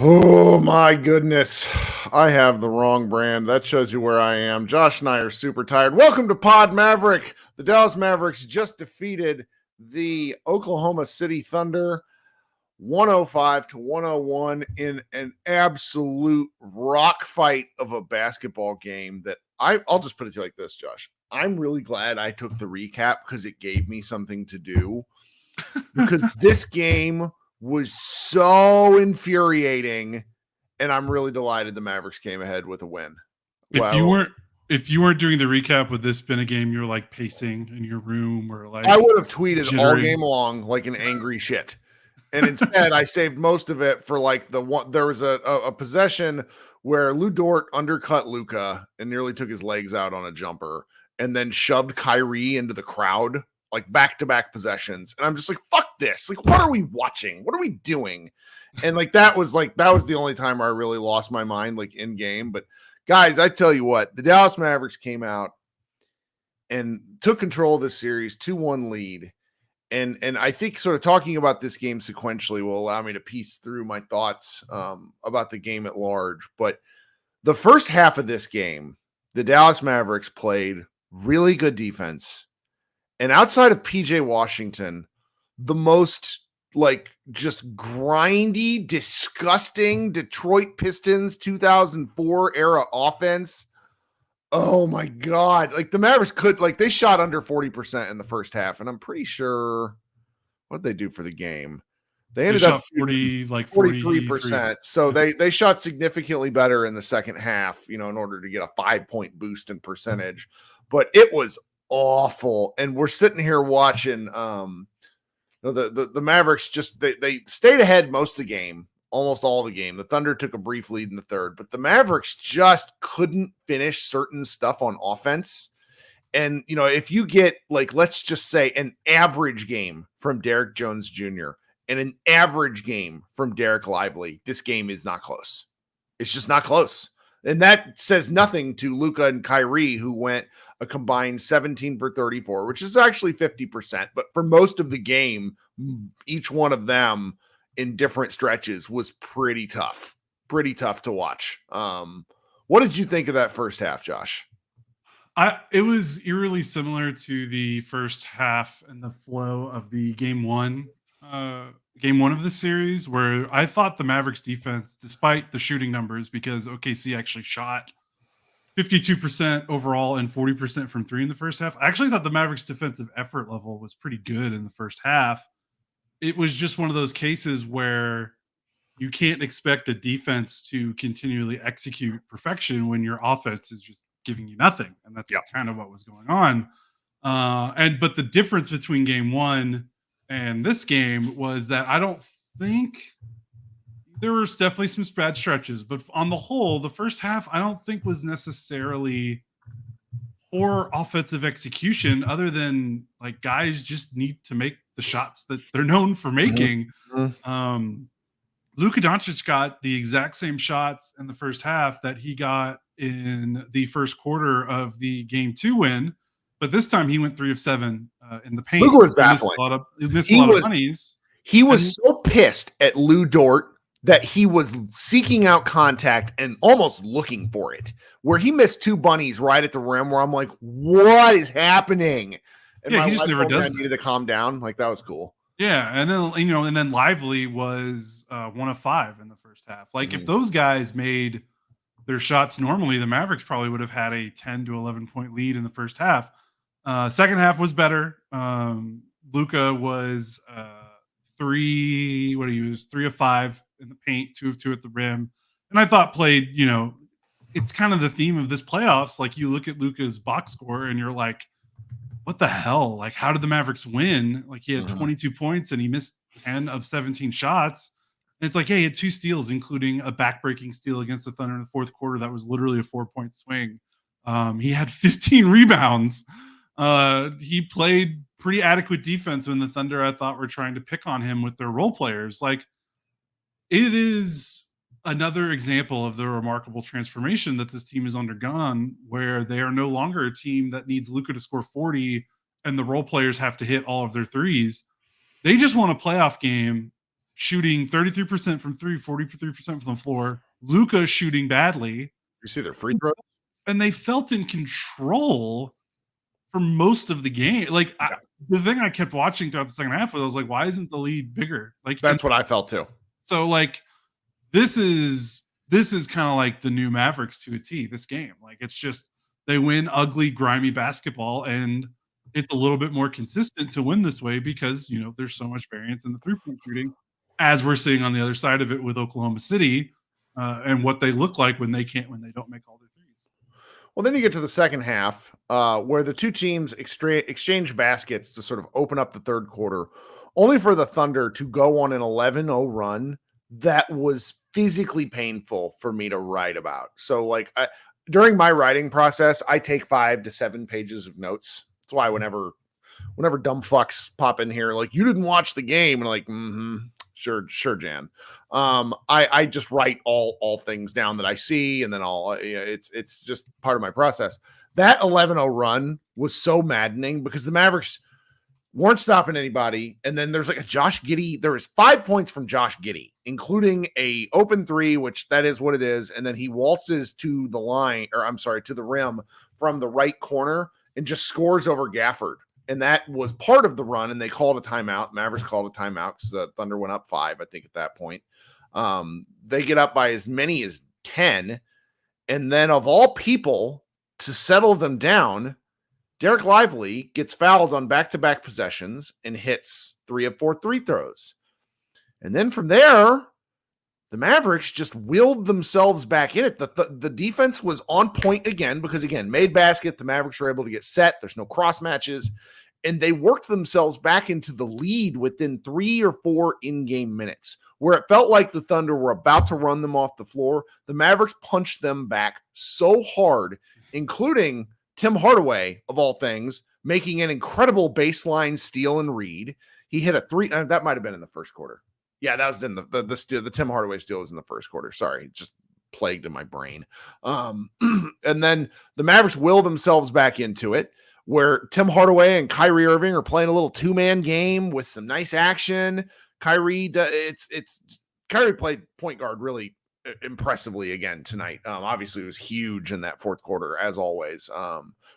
Oh my goodness. I have the wrong brand. That shows you where I am. Josh and I are super tired. Welcome to Pod Maverick. The Dallas Mavericks just defeated the Oklahoma City Thunder 105-101 in an absolute rock fight of a basketball game that I'll just put it to you like this, Josh. I'm really glad I took the recap because it gave me something to do. Because this game was so infuriating, and I'm really delighted the Mavericks came ahead with a win. If you weren't doing the recap, would this been a game you were like pacing in your room or like? I would have tweeted jittering all game long like an angry shit, and instead I saved most of it for like the one. There was a possession where Lou Dort undercut Luka and nearly took his legs out on a jumper, and then shoved Kyrie into the crowd. Like back-to-back possessions. And I'm just like, fuck this. Like, what are we watching? What are we doing? And that was the only time I really lost my mind, like in game. But guys, I tell you what, the Dallas Mavericks came out and took control of this series, 2-1 lead. And I think sort of talking about this game sequentially will allow me to piece through my thoughts about the game at large. But the first half of this game, the Dallas Mavericks played really good defense. And outside of PJ Washington, the most just grindy, disgusting Detroit Pistons 2004 era offense. Oh my God. Like the Mavericks they shot under 40% in the first half. And I'm pretty sure what did they do for the game? They ended up 43%. So they shot significantly better in the second half, in order to get a 5-point boost in percentage. But it was awful. And we're sitting here watching the Mavericks they stayed ahead most of the game, almost all the game. The Thunder took a brief lead in the third, but the Mavericks just couldn't finish certain stuff on offense. And if you get let's just say an average game from Derrick Jones Jr. and an average game from Derek Lively, this game is not close. It's just not close. And that says nothing to Luka and Kyrie, who went a combined 17 for 34, which is actually 50%. But for most of the game, each one of them in different stretches was pretty tough to watch. What did you think of that first half, Josh? It was eerily similar to the first half and the flow of the game one of the series, where I thought the Mavericks defense, despite the shooting numbers, because OKC actually shot 52% overall and 40% from three in the first half. I actually thought the Mavericks defensive effort level was pretty good in the first half. It was just one of those cases where you can't expect a defense to continually execute perfection when your offense is just giving you nothing. And that's kind of what was going on. But the difference between game one and this game was that I don't think there was definitely some bad stretches, but on the whole, the first half I don't think was necessarily poor offensive execution, other than guys just need to make the shots that they're known for making. Mm-hmm. Luka Doncic got the exact same shots in the first half that he got in the first quarter of the game 2 win. But this time he went 3 of 7 in the paint. Luka was baffling. He missed a lot of bunnies. He was so pissed at Lou Dort that he was seeking out contact and almost looking for it, where he missed 2 bunnies right at the rim, where I'm like, what is happening? And he just never does. I needed to calm down. That was cool. Yeah, and then Lively was 1 of 5 in the first half. If those guys made their shots normally, the Mavericks probably would have had a 10 to 11 point lead in the first half. Second half was better. Luka was 3 of 5 in the paint, 2 of 2 at the rim, and I thought played it's kind of the theme of this playoffs. Like you look at Luka's box score and you're like, what the hell? Like, how did the Mavericks win? Like he had 22 points and he missed 10 of 17 shots. And it's like, hey, he had 2 steals, including a backbreaking steal against the Thunder in the fourth quarter. That was literally a 4-point swing. He had 15 rebounds. He played pretty adequate defense when the Thunder, I thought, were trying to pick on him with their role players. Like, it is another example of the remarkable transformation that this team has undergone, where they are no longer a team that needs Luka to score 40 and the role players have to hit all of their threes. They just won a playoff game shooting 33% from 3, 43% from the floor. Luka shooting badly. You see their free throws? And they felt in control for most of the game. Like, the thing I kept watching throughout the second half was, I was like, why isn't the lead bigger? Like, that's what I felt too. So, like, this is kind of like the new Mavericks to a T, this game. Like, it's just they win ugly, grimy basketball, and it's a little bit more consistent to win this way because, you know, there's so much variance in the three-point shooting, as we're seeing on the other side of it with Oklahoma City, and what they look like when they don't make all their threes. Well, then you get to the second half, where the two teams exchange baskets to sort of open up the third quarter, only for the Thunder to go on an 11-0 run that was physically painful for me to write about. So, like, during my writing process, I take 5 to 7 pages of notes. That's why whenever dumb fucks pop in here, like, you didn't watch the game, and like, sure, Jan. I just write all things down that I see, and then it's just part of my process. That 11-0 run was so maddening because the Mavericks weren't stopping anybody. And then there's like a Josh Giddey. There was 5 points from Josh Giddey, including a open 3, which that is what it is. And then he waltzes to the rim from the right corner and just scores over Gafford. And that was part of the run. And they called a timeout. Mavericks called a timeout because the Thunder went up 5, I think, at that point. They get up by as many as 10. And then, of all people, to settle them down, Derek Lively gets fouled on back-to-back possessions and hits 3 of 4 free throws. And then from there, the Mavericks just willed themselves back in it. The defense was on point again because, again, made basket. The Mavericks were able to get set. There's no cross matches. And they worked themselves back into the lead within 3 or 4 in-game minutes, where it felt like the Thunder were about to run them off the floor. The Mavericks punched them back so hard, including Tim Hardaway, of all things, making an incredible baseline steal and read. He hit a 3. That might have been in the first quarter. Yeah, that was in the steal. The Tim Hardaway steal was in the first quarter. Sorry, just plagued in my brain. And then the Mavericks will themselves back into it, where Tim Hardaway and Kyrie Irving are playing a little 2-man game with some nice action. Kyrie played point guard really impressively again tonight. Obviously, it was huge in that fourth quarter, as always.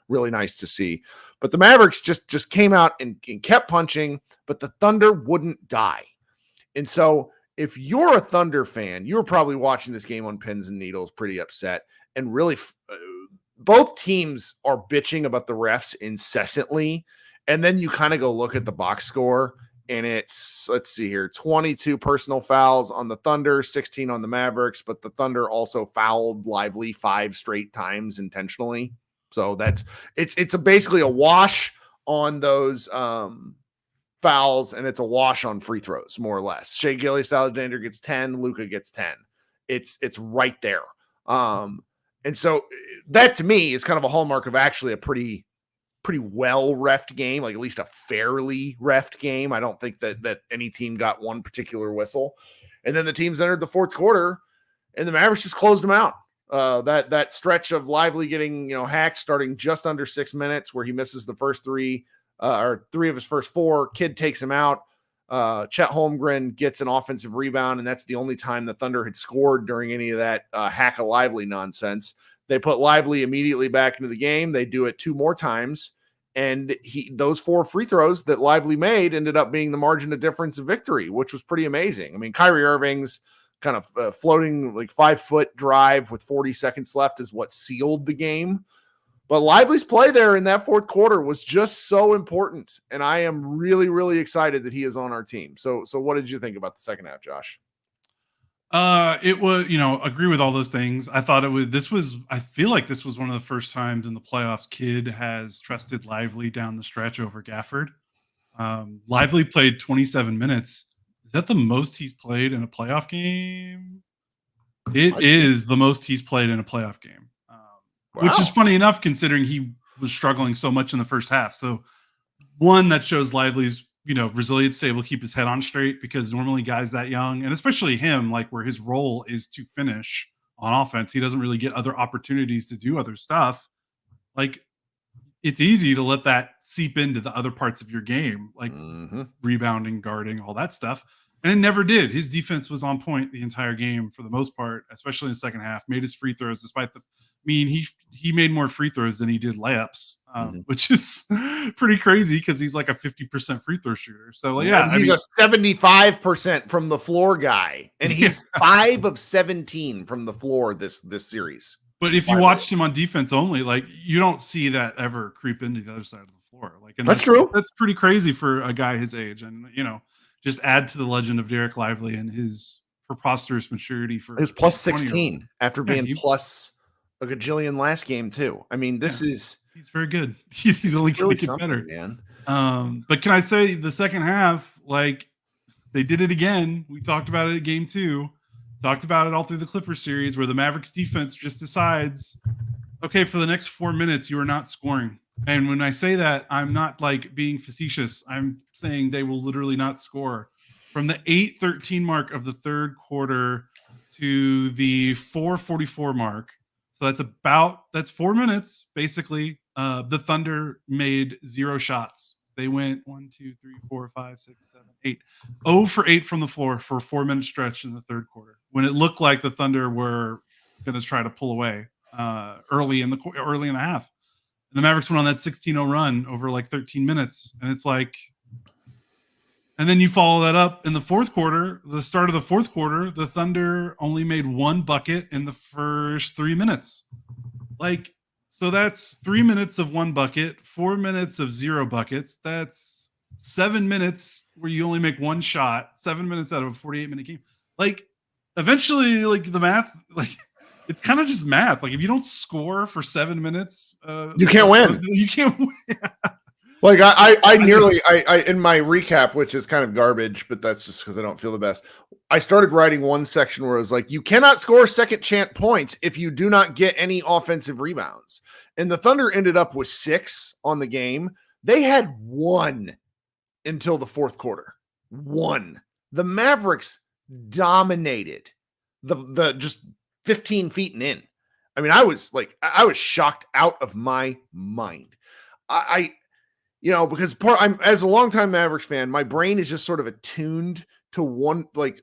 Really nice to see. But the Mavericks just came out and kept punching, but the Thunder wouldn't die. And so if you're a Thunder fan, you were probably watching this game on pins and needles, pretty upset. And really, both teams are bitching about the refs incessantly. And then you kind of go look at the box score, and it's, let's see here, 22 personal fouls on the Thunder, 16 on the Mavericks, but the Thunder also fouled Lively 5 straight times intentionally. So it's basically a wash on those fouls, and it's a wash on free throws, more or less. Shea Gilgeous-Alexander gets 10, Luka gets 10. It's right there. And so that, to me, is kind of a hallmark of actually a pretty well refed game, like at least a fairly refed game. I don't think that any team got one particular whistle. And then the teams entered the fourth quarter, and the Mavericks just closed them out. That stretch of Lively getting hacked starting just under 6 minutes, where he misses the first 3 or 3 of his first 4. Kid takes him out. Chet Holmgren gets an offensive rebound, and that's the only time the Thunder had scored during any of that hack a Lively nonsense. They put Lively immediately back into the game. They do it 2 more times, and those 4 free throws that Lively made ended up being the margin of difference of victory, which was pretty amazing. I mean, Kyrie Irving's kind of floating like 5-foot drive with 40 seconds left is what sealed the game. But Lively's play there in that fourth quarter was just so important, and I am really, really excited that he is on our team. So what did you think about the second half, Josh? It was, agree with all those things. I thought I feel like this was one of the first times in the playoffs Kidd has trusted Lively down the stretch over Gafford. Lively played 27 minutes. Is that the most he's played in a playoff game? It is the most he's played in a playoff game, which is funny enough considering he was struggling so much in the first half. So one, that shows Lively's resilience to able to keep his head on straight, because normally guys that young, and especially him, like where his role is to finish on offense, he doesn't really get other opportunities to do other stuff. Like, it's easy to let that seep into the other parts of your game, like rebounding, guarding, all that stuff. And it never did. His defense was on point the entire game for the most part, especially in the second half. Made his free throws despite he made more free throws than he did layups, which is pretty crazy because he's like a 50% free throw shooter. So he's a 75% from the floor guy, and he's 5 of 17 from the floor this series. But if you watched him on defense only, like, you don't see that ever creep into the other side of the floor. Like, and that's true. That's pretty crazy for a guy his age, and just add to the legend of Derek Lively and his preposterous maturity for. It was plus 16 after being plus a gajillion last game too. I mean, he's very good. He's only going to get better, man. But can I say the second half, like, they did it again. We talked about it at game 2. Talked about it all through the Clippers series, where the Mavericks defense just decides, okay, for the next 4 minutes, you are not scoring. And when I say that, I'm not like being facetious. I'm saying they will literally not score. From the 8:13 mark of the third quarter to the 4:44 mark. So that's 4 minutes, basically. The Thunder made 0 shots. They went 1, 2, 3, 4, 5, 6, 7, 8. 0 for 8 from the floor for a 4-minute stretch in the third quarter, when it looked like the Thunder were going to try to pull away early in the half. And the Mavericks went on that 16-0 run over like 13 minutes. And it's like, and then you follow that up in the fourth quarter, the start of the fourth quarter, the Thunder only made 1 bucket in the first 3 minutes. Like, so that's 3 minutes of 1 bucket, 4 minutes of 0 buckets. That's 7 minutes where you only make 1 shot, 7 minutes out of a 48-minute game. Like, eventually, like, the math, like, it's kind of just math. Like, if you don't score for 7 minutes, you can't win. You can't win. Like, I nearly in my recap, which is kind of garbage, but that's just because I don't feel the best. I started writing one section where it was like, you cannot score second chance points if you do not get any offensive rebounds. And the Thunder ended up with 6 on the game. They had 1 until the fourth quarter. 1. The Mavericks dominated the just 15 feet and in. I mean, I was shocked out of my mind. Because I'm, as a longtime Mavericks fan, my brain is just sort of attuned to one, like,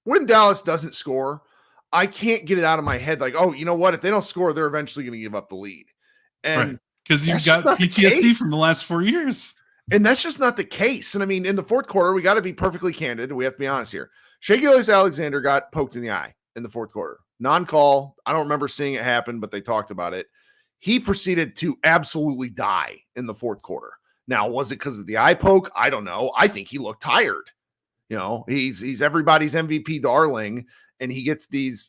when Dallas doesn't score, I can't get it out of my head. Like, oh, you know what? If they don't score, they're eventually going to give up the lead. And because you've got PTSD from the last 4 years. And that's just not the case. And I mean, in the fourth quarter, we got to be perfectly candid. We have to be honest here. Shai Gilgeous-Alexander got poked in the eye in the fourth quarter. Non-call. I don't remember seeing it happen, but they talked about it. He proceeded to absolutely die in the fourth quarter. Now, was it because of the eye poke? I don't know. I think he looked tired. He's everybody's MVP darling, and he gets these.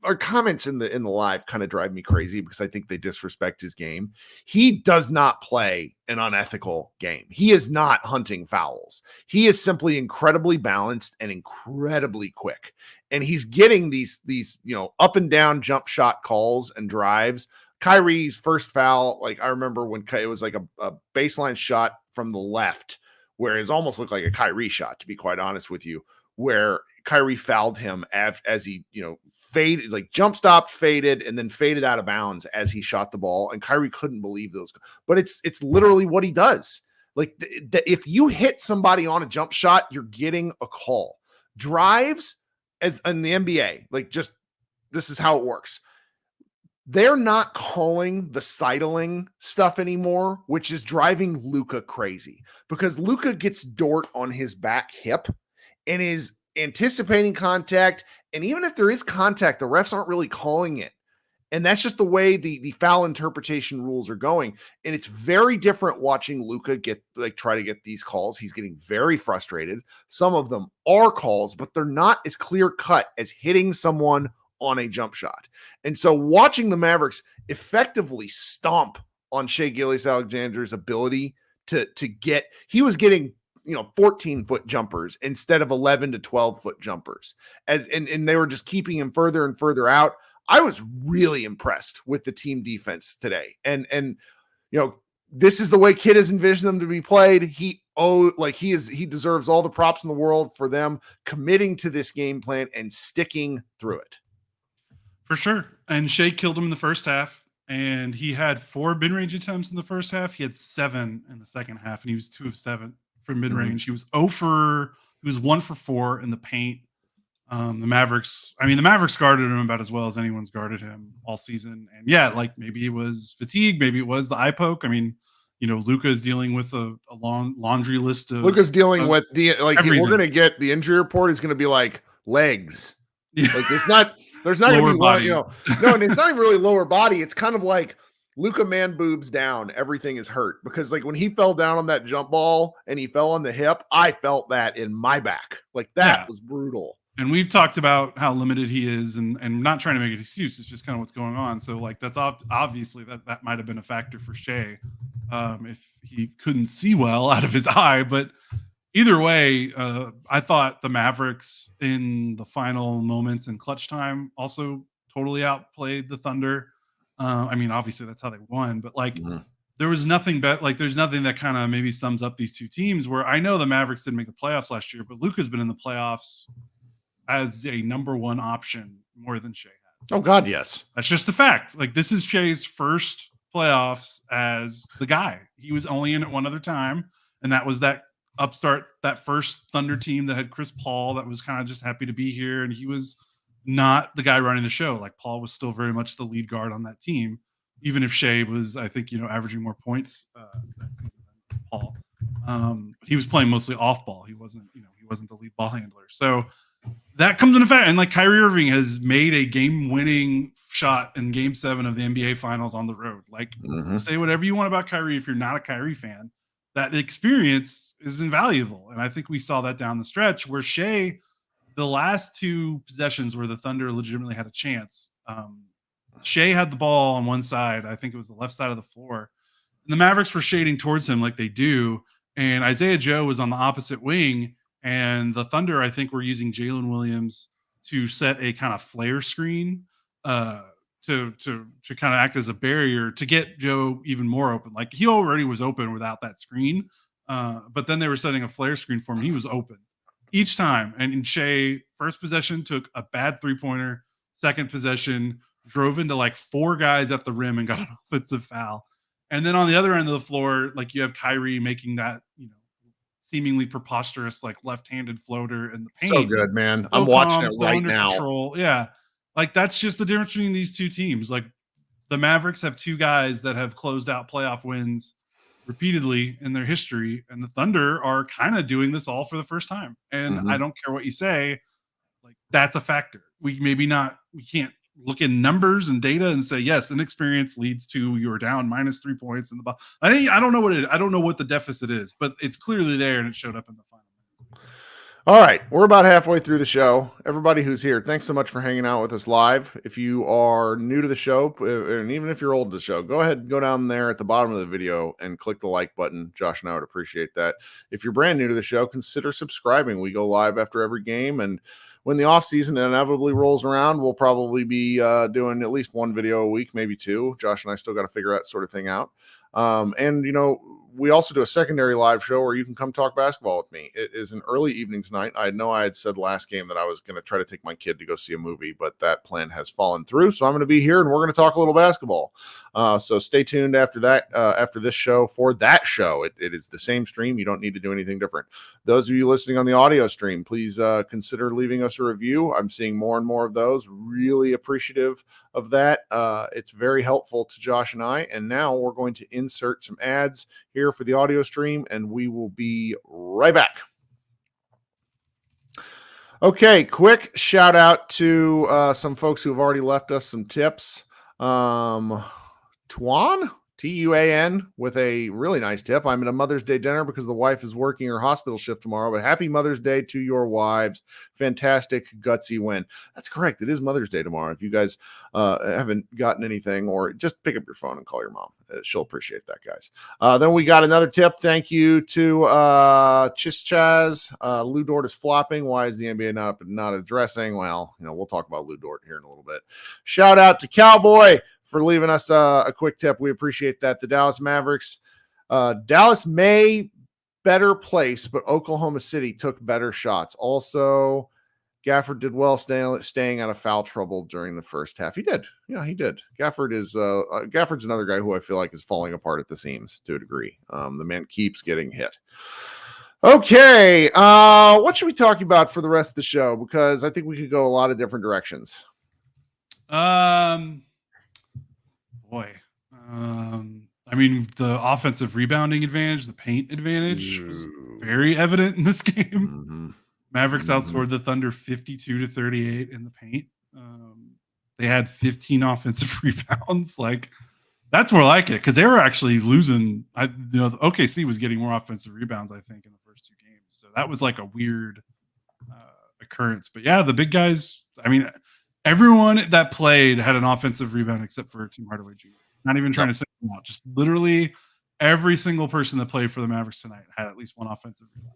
Our comments in the live kind of drive me crazy because I think they disrespect his game. He does not play an unethical game. He is not hunting fouls. He is simply incredibly balanced and incredibly quick. And he's getting these up and down jump shot calls and drives. Kyrie's first foul, like, I remember when it was like a baseline shot from the left where it almost looked like a Kyrie shot, to be quite honest with you, where Kyrie fouled him as he, faded, like jump stopped, faded, and then faded out of bounds as he shot the ball. And Kyrie couldn't believe those. But it's literally what he does. Like, if you hit somebody on a jump shot, you're getting a call. Drives, as in the NBA, like, just this is how it works. They're not calling the sidling stuff anymore, which is driving Luka crazy, because Luka gets Dort on his back hip and is anticipating contact. And even if there is contact, the refs aren't really calling it. And that's just the way the foul interpretation rules are going. And it's very different watching Luka try to get these calls. He's getting very frustrated. Some of them are calls, but they're not as clear cut as hitting someone on a jump shot. And so watching the Mavericks effectively stomp on Shai Gilgeous-Alexander's ability to get, he was getting 14-foot jumpers instead of 11 to 12-foot jumpers. And they were just keeping him further and further out. I was really impressed with the team defense today. And this is the way Kid has envisioned them to be played. He deserves all the props in the world for them committing to this game plan and sticking through it. For sure. And Shai killed him in the first half, and he had 4 mid-range attempts in the first half. He had 7 in the second half, and he was 2 of 7 from mid-range. He was 1 for 4 in the paint. The Mavericks guarded him about as well as anyone's guarded him all season. And yeah, like maybe it was fatigue, maybe it was the eye poke. I mean, Luka is dealing with a long laundry list of Luka's dealing with we're gonna get the injury report is gonna be like legs. Yeah. Like there's not gonna be body. no, and it's not even really lower body. It's kind of like Luka man boobs down, everything is hurt. Because like when he fell down on that jump ball and he fell on the hip, I felt that in my back. Like that was brutal. And we've talked about how limited he is, and not trying to make an excuse. It's just kind of what's going on. So like that's obviously that might have been a factor for Shai if he couldn't see well out of his eye. But either way, I thought the Mavericks in the final moments in clutch time also totally outplayed the Thunder. I mean, obviously that's how they won, but like there was nothing there's nothing that kind of maybe sums up these two teams, where I know the Mavericks didn't make the playoffs last year, but Luka's been in the playoffs as a number 1 option more than Shai has. Oh God, yes. That's just a fact. Like this is Shai's first playoffs as the guy. He was only in it one other time, and that was that first Thunder team that had Chris Paul that was kind of just happy to be here, and he was not the guy running the show. Like Paul was still very much the lead guard on that team, even if Shai was, I think, averaging more points that season than Paul. He was playing mostly off ball. He wasn't the lead ball handler. So that comes into effect. And like Kyrie Irving has made a game-winning shot in Game 7 of the NBA Finals on the road. Like say whatever you want about Kyrie if you're not a Kyrie fan. That experience is invaluable. And I think we saw that down the stretch where Shai, the last 2 possessions where the Thunder legitimately had a chance, Shai had the ball on one side. I think it was the left side of the floor. And the Mavericks were shading towards him like they do. And Isaiah Joe was on the opposite wing. And the Thunder, I think, were using Jalen Williams to set a kind of flare screen to kind of act as a barrier to get Joe even more open. Like he already was open without that screen, but then they were setting a flare screen for him. He was open each time. And in Shai, first possession took a bad 3-pointer. Second possession drove into like 4 guys at the rim and got an offensive foul. And then on the other end of the floor, like you have Kyrie making that seemingly preposterous like left-handed floater in the paint. So good, man. I'm watching it right now. Control. Yeah. Like that's just the difference between these two teams. Like the Mavericks have 2 guys that have closed out playoff wins repeatedly in their history, and the Thunder are kind of doing this all for the first time. And I don't care what you say, like that's a factor. We can't look in numbers and data and say, yes, inexperience leads to you're down minus 3 points in the ball. I don't know what it is. I don't know what the deficit is, but it's clearly there and it showed up in the final minutes. All right. We're about halfway through the show. Everybody who's here, thanks so much for hanging out with us live. If you are new to the show, and even if you're old to the show, go ahead and go down there at the bottom of the video and click the like button. Josh and I would appreciate that. If you're brand new to the show, consider subscribing. We go live after every game, and when the off season inevitably rolls around, we'll probably be doing at least 1 video a week, maybe 2. Josh and I still got to figure that sort of thing out. And we also do a secondary live show where you can come talk basketball with me. It is an early evening tonight. I know I had said last game that I was going to try to take my kid to go see a movie, but that plan has fallen through. So I'm going to be here and we're going to talk a little basketball. So stay tuned after that, after this show for that show. It is the same stream. You don't need to do anything different. Those of you listening on the audio stream, please consider leaving us a review. I'm seeing more and more of those. Really appreciative of that. It's very helpful to Josh and I. And now we're going to insert some ads here for the audio stream, and we will be right back. Okay, quick shout out to some folks who have already left us some tips. Tuan, Tuan, with a really nice tip. I'm at a Mother's Day dinner because the wife is working her hospital shift tomorrow. But happy Mother's Day to your wives. Fantastic, gutsy win. That's correct. It is Mother's Day tomorrow. If you guys haven't gotten anything, or just pick up your phone and call your mom. She'll appreciate that, guys. Then we got another tip. Thank you to Chischaz. Lou Dort is flopping. Why is the NBA not addressing? Well, we'll talk about Lou Dort here in a little bit. Shout out to Cowboy for leaving us a quick tip. We appreciate that. The Dallas Mavericks. Dallas may better place, but Oklahoma City took better shots. Also, Gafford did well staying out of foul trouble during the first half. He did. Yeah, he did. Gafford's another guy who I feel like is falling apart at the seams to a degree. The man keeps getting hit. Okay. What should we talk about for the rest of the show? Because I think we could go a lot of different directions. I mean, the offensive rebounding advantage, the paint advantage was very evident in this game. Mm-hmm. Mavericks outscored the Thunder 52-38 in the paint. They had 15 offensive rebounds. Like, that's more like it, because they were actually losing. OKC was getting more offensive rebounds, I think, in the first two games. So that was like a weird occurrence. But yeah, the big guys. I mean, everyone that played had an offensive rebound except for Tim Hardaway Jr. Not even trying to say them out. Just literally every single person that played for the Mavericks tonight had at least one offensive rebound.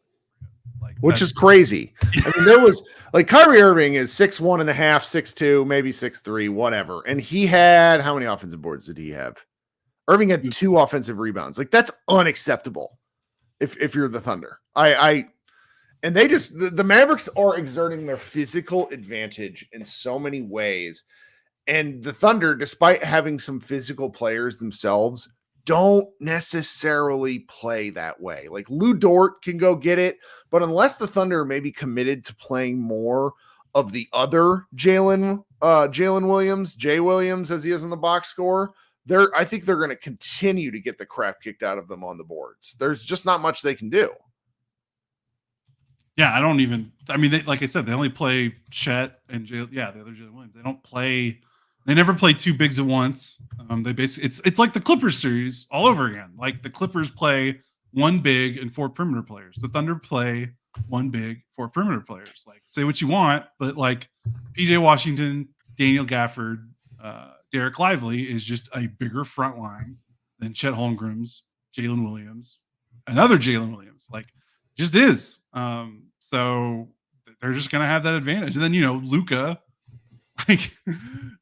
Which is crazy. I mean, there was Kyrie Irving is 6'1.5", 6'2", maybe 6'3", whatever. And he had, how many offensive boards did he have? Irving had 2 offensive rebounds. Like, that's unacceptable if you're the Thunder. And they just, the Mavericks are exerting their physical advantage in so many ways. And the Thunder, despite having some physical players themselves, don't necessarily play that way. Like, Lou Dort can go get it, but unless the Thunder may be committed to playing more of the other Jalen Williams, Jay Williams, as he is in the box score, I think they're going to continue to get the crap kicked out of them on the boards. There's just not much they can do. Yeah, like I said, they only play Chet and the other Jalen Williams. They never play 2 bigs at once. They basically it's like the Clippers series all over again. Like, the Clippers play 1 big and 4 perimeter players. The Thunder play 1 big, 4 perimeter players. Like, say what you want, but like PJ Washington, Daniel Gafford, Derek Lively is just a bigger front line than Chet Holmgren's, Jalen Williams, another Jalen Williams. Like, just is. So they're just gonna have that advantage. And then Luka. Like,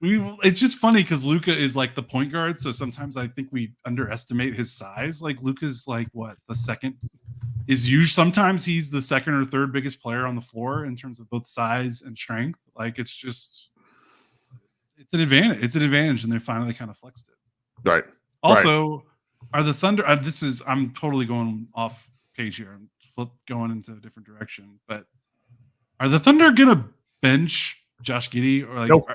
it's just funny because Luka is like the point guard, so sometimes I think we underestimate his size. Like, Luka's like the second is usually, sometimes he's the second or third biggest player on the floor in terms of both size and strength. Like, it's an advantage. It's an advantage, and they finally kind of flexed it. Right. Also, are the Thunder? I'm totally going off page here. I'm going into a different direction, but are the Thunder gonna bench Josh Giddey, or nope.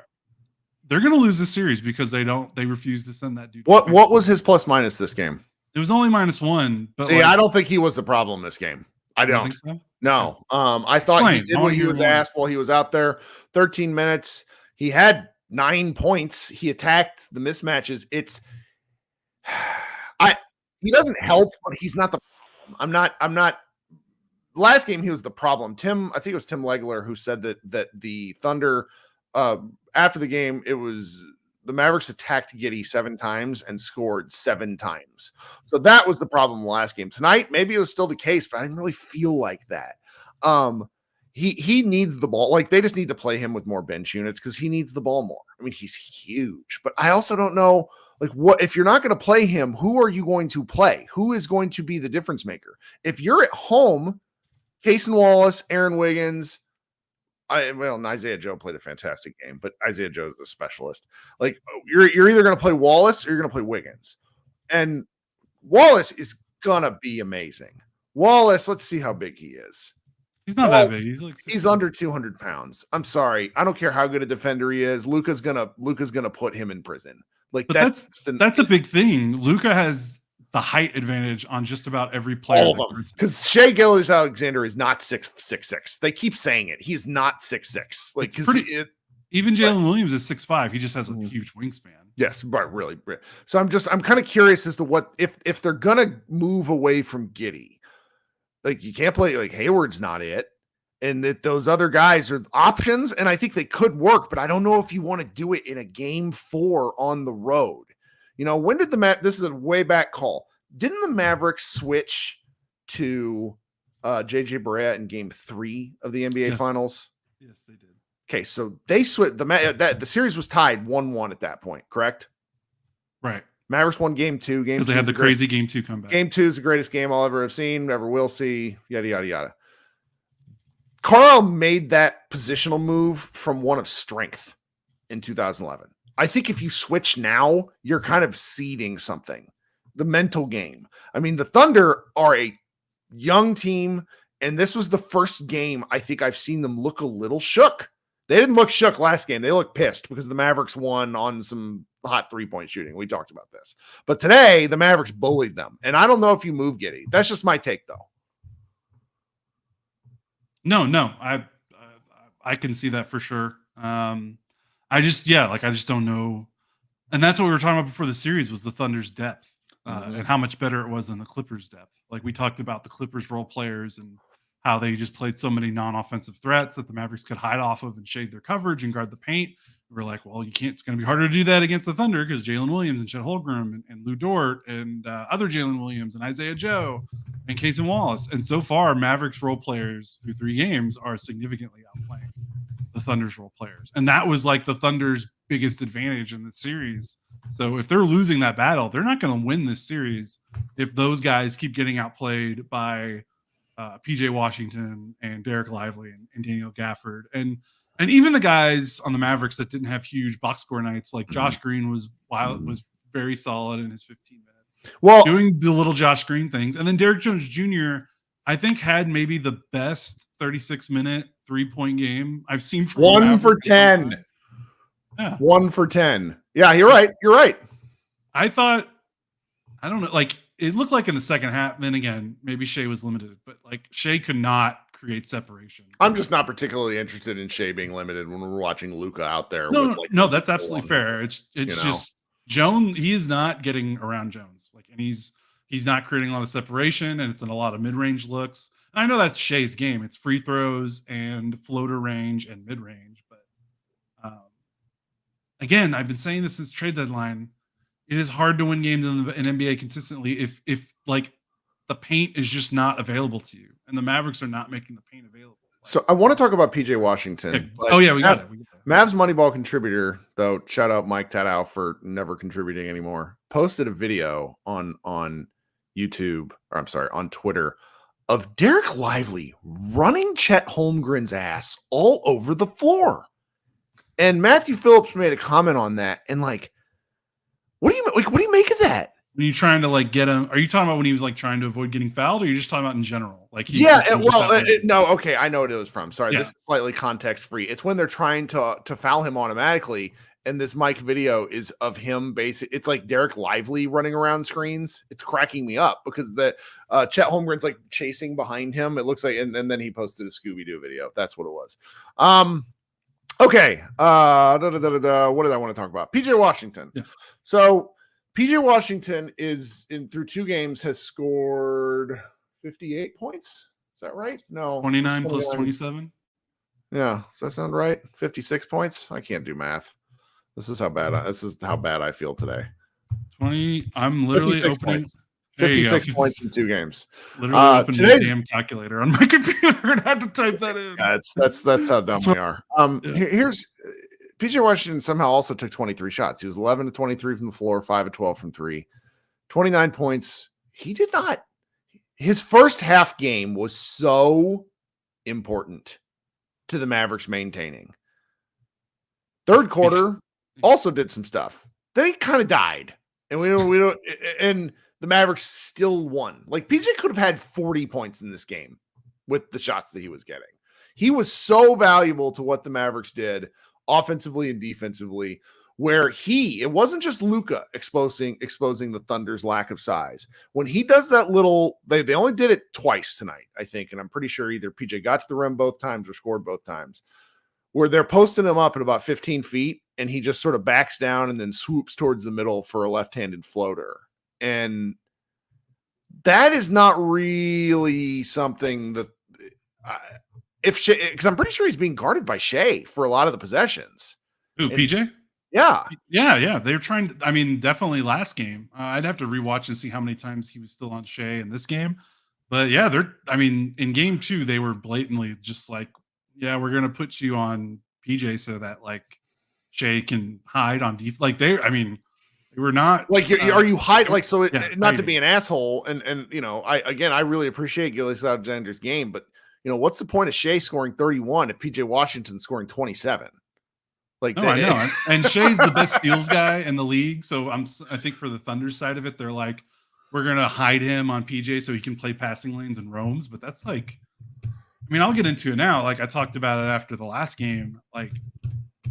They're going to lose this series because they refuse to send that dude? What was his plus minus this game? It was only -1. But see, I don't think he was the problem this game. I don't think so. No. I thought he did what he was asked while he was out there. 13 minutes. He had 9 points. He attacked the mismatches. He doesn't help, but he's not the problem. I'm not. Last game, he was the problem. I think it was Tim Legler who said that the Thunder, after the game, it was the Mavericks attacked Giddey 7 times and scored 7 times. So that was the problem last game. Tonight, maybe it was still the case, but I didn't really feel like that. He needs the ball. Like, they just need to play him with more bench units because he needs the ball more. I mean, he's huge, but I also don't know. Like, what if you're not going to play him? Who are you going to play? Who is going to be the difference maker? If you're at home, Cason Wallace, Aaron Wiggins, Isaiah Joe played a fantastic game, but Isaiah Joe is a specialist. Like, you're either going to play Wallace or you're going to play Wiggins. And Wallace is going to be amazing. Wallace, let's see how big he is. He's not that big. He's under 200 pounds. I'm sorry. I don't care how good a defender he is. Luka's gonna put him in prison. Like, that's a big thing. Luka has the height advantage on just about every player. All of them. Because Shai Gilgeous-Alexander is not 6'6". They keep saying it. He's not 6'6". Like, Even Jalen Williams is 6'5". He just has a Mhm. huge wingspan. Yes, but really. So I'm kind of curious as to what if they're gonna move away from Giddey. Like you can't play like Hayward's not it. And that those other guys are options, and I think they could work, but I don't know if you want to do it in a game 4 on the road. When did this is a way back call. Didn't the Mavericks switch to JJ Barea in game 3 of the NBA Finals? Yes, they did. Okay, so they switched the series was tied 1-1 at that point, correct? Right. Mavericks won game 2. Because they had the crazy game 2 comeback. Game 2 is the greatest game I'll ever have seen, ever will see, yada, yada, yada. Carl made that positional move from one of strength in 2011. I think if you switch now, you're kind of seeding something. The mental game. I mean, the Thunder are a young team, and this was the first game I think I've seen them look a little shook. They didn't look shook last game. They looked pissed because the Mavericks won on some hot 3-point shooting. We talked about this. But today, the Mavericks bullied them. And I don't know if you move Giddey. That's just my take, though. No, I can see that for sure. I just don't know. And that's what we were talking about before the series was the Thunder's depth and how much better it was than the Clippers' depth. Like we talked about the Clippers role players and how they just played so many non-offensive threats that the Mavericks could hide off of and shade their coverage and guard the paint. We're like, well, you can't. It's going to be harder to do that against the Thunder because Jalen Williams and Chet Holmgren and Lou Dort and other Jalen Williams and Isaiah Joe and Casey Wallace. And so far, Mavericks role players through 3 games are significantly outplaying the Thunder's role players. And that was like the Thunder's biggest advantage in the series. So if they're losing that battle, they're not going to win this series if those guys keep getting outplayed by PJ Washington and Derek Lively and Daniel Gafford. And even the guys on the Mavericks that didn't have huge box score nights, like Josh Green was very solid in his 15 minutes. Well, doing the little Josh Green things. And then Derek Jones Jr., I think, had maybe the best 36-minute 3-point game I've seen from 1 for 10. Yeah. 1 for 10. Yeah, you're right. You're right. I thought, I don't know, like it looked like in the second half, then again, maybe Shea was limited, but like Shea could not create separation. I'm just not particularly interested in Shea being limited when we're watching Luka out there. No, that's absolutely fair. It's just Jones. He is not getting around Jones, and he's not creating a lot of separation, and it's in a lot of mid-range looks. And I know that's Shea's game. It's free throws and floater range and mid-range, but again, I've been saying this since trade deadline. It is hard to win games in NBA consistently if like the paint is just not available to you, and the Mavericks are not making the paint available. So I want to talk about PJ Washington. We got it. Mavs Moneyball contributor, though, shout out Mike Tadow for never contributing anymore, posted a video on YouTube, or I'm sorry, on Twitter, of Derek Lively running Chet Holmgren's ass all over the floor. And Matthew Phillips made a comment on that, and what do you make of that? Are you trying to get him? Are you talking about when he was trying to avoid getting fouled, or are you just talking about in general? No, okay, I know what it was from. Sorry, This is slightly context free. It's when they're trying to foul him automatically, and this Mike video is of him. It's like Derek Lively running around screens. It's cracking me up because the Chet Holmgren's chasing behind him. It looks like, and then he posted a Scooby Doo video. That's what it was. Okay. What did I want to talk about? PJ Washington. Yeah. So PJ Washington through 2 games has scored 58 points. Is that right? No. 29 plus 27. Yeah. Does that sound right? 56 points. I can't do math. This is how bad I feel today. 20. I'm literally opening. 56 points in 2 games. Literally opened the damn calculator on my computer and had to type that in. Yeah, that's how dumb we are. Here's PJ Washington somehow also took 23 shots. He was 11 to 23 from the floor, 5 to 12 from 3, 29 points. He did not. His first half game was so important to the Mavericks maintaining. Third quarter also did some stuff. Then he kind of died, and we don't. And the Mavericks still won. PJ could have had 40 points in this game with the shots that he was getting. He was so valuable to what the Mavericks did offensively and defensively, where it wasn't just Luka exposing the Thunder's lack of size. When he does that little, they only did it twice tonight, I think, and I'm pretty sure either PJ got to the rim both times or scored both times. where they're posting them up at about 15 feet, and he just sort of backs down and then swoops towards the middle for a left-handed floater. And that is not really something that because I'm pretty sure he's being guarded by Shea for a lot of the possessions. Ooh, And, PJ? yeah. Yeah. They're trying to, I mean, definitely last game. I'd have to rewatch and see how many times he was still on Shea in this game. But yeah, in game 2, they were blatantly just like, yeah, we're going to put you on PJ so that like Shea can hide on defense. Like they were not like, are you hide like, so not to be hiding. an asshole. And, I really appreciate Gillis Alexander's game, but what's the point of Shea scoring 31 if PJ Washington scoring 27? Like, no, I know. And Shea's the best steals guy in the league. So I think for the Thunder side of it, they're like, we're going to hide him on PJ so he can play passing lanes and roams. But that's like, I mean, I'll get into it now. Like I talked about it after the last game. Like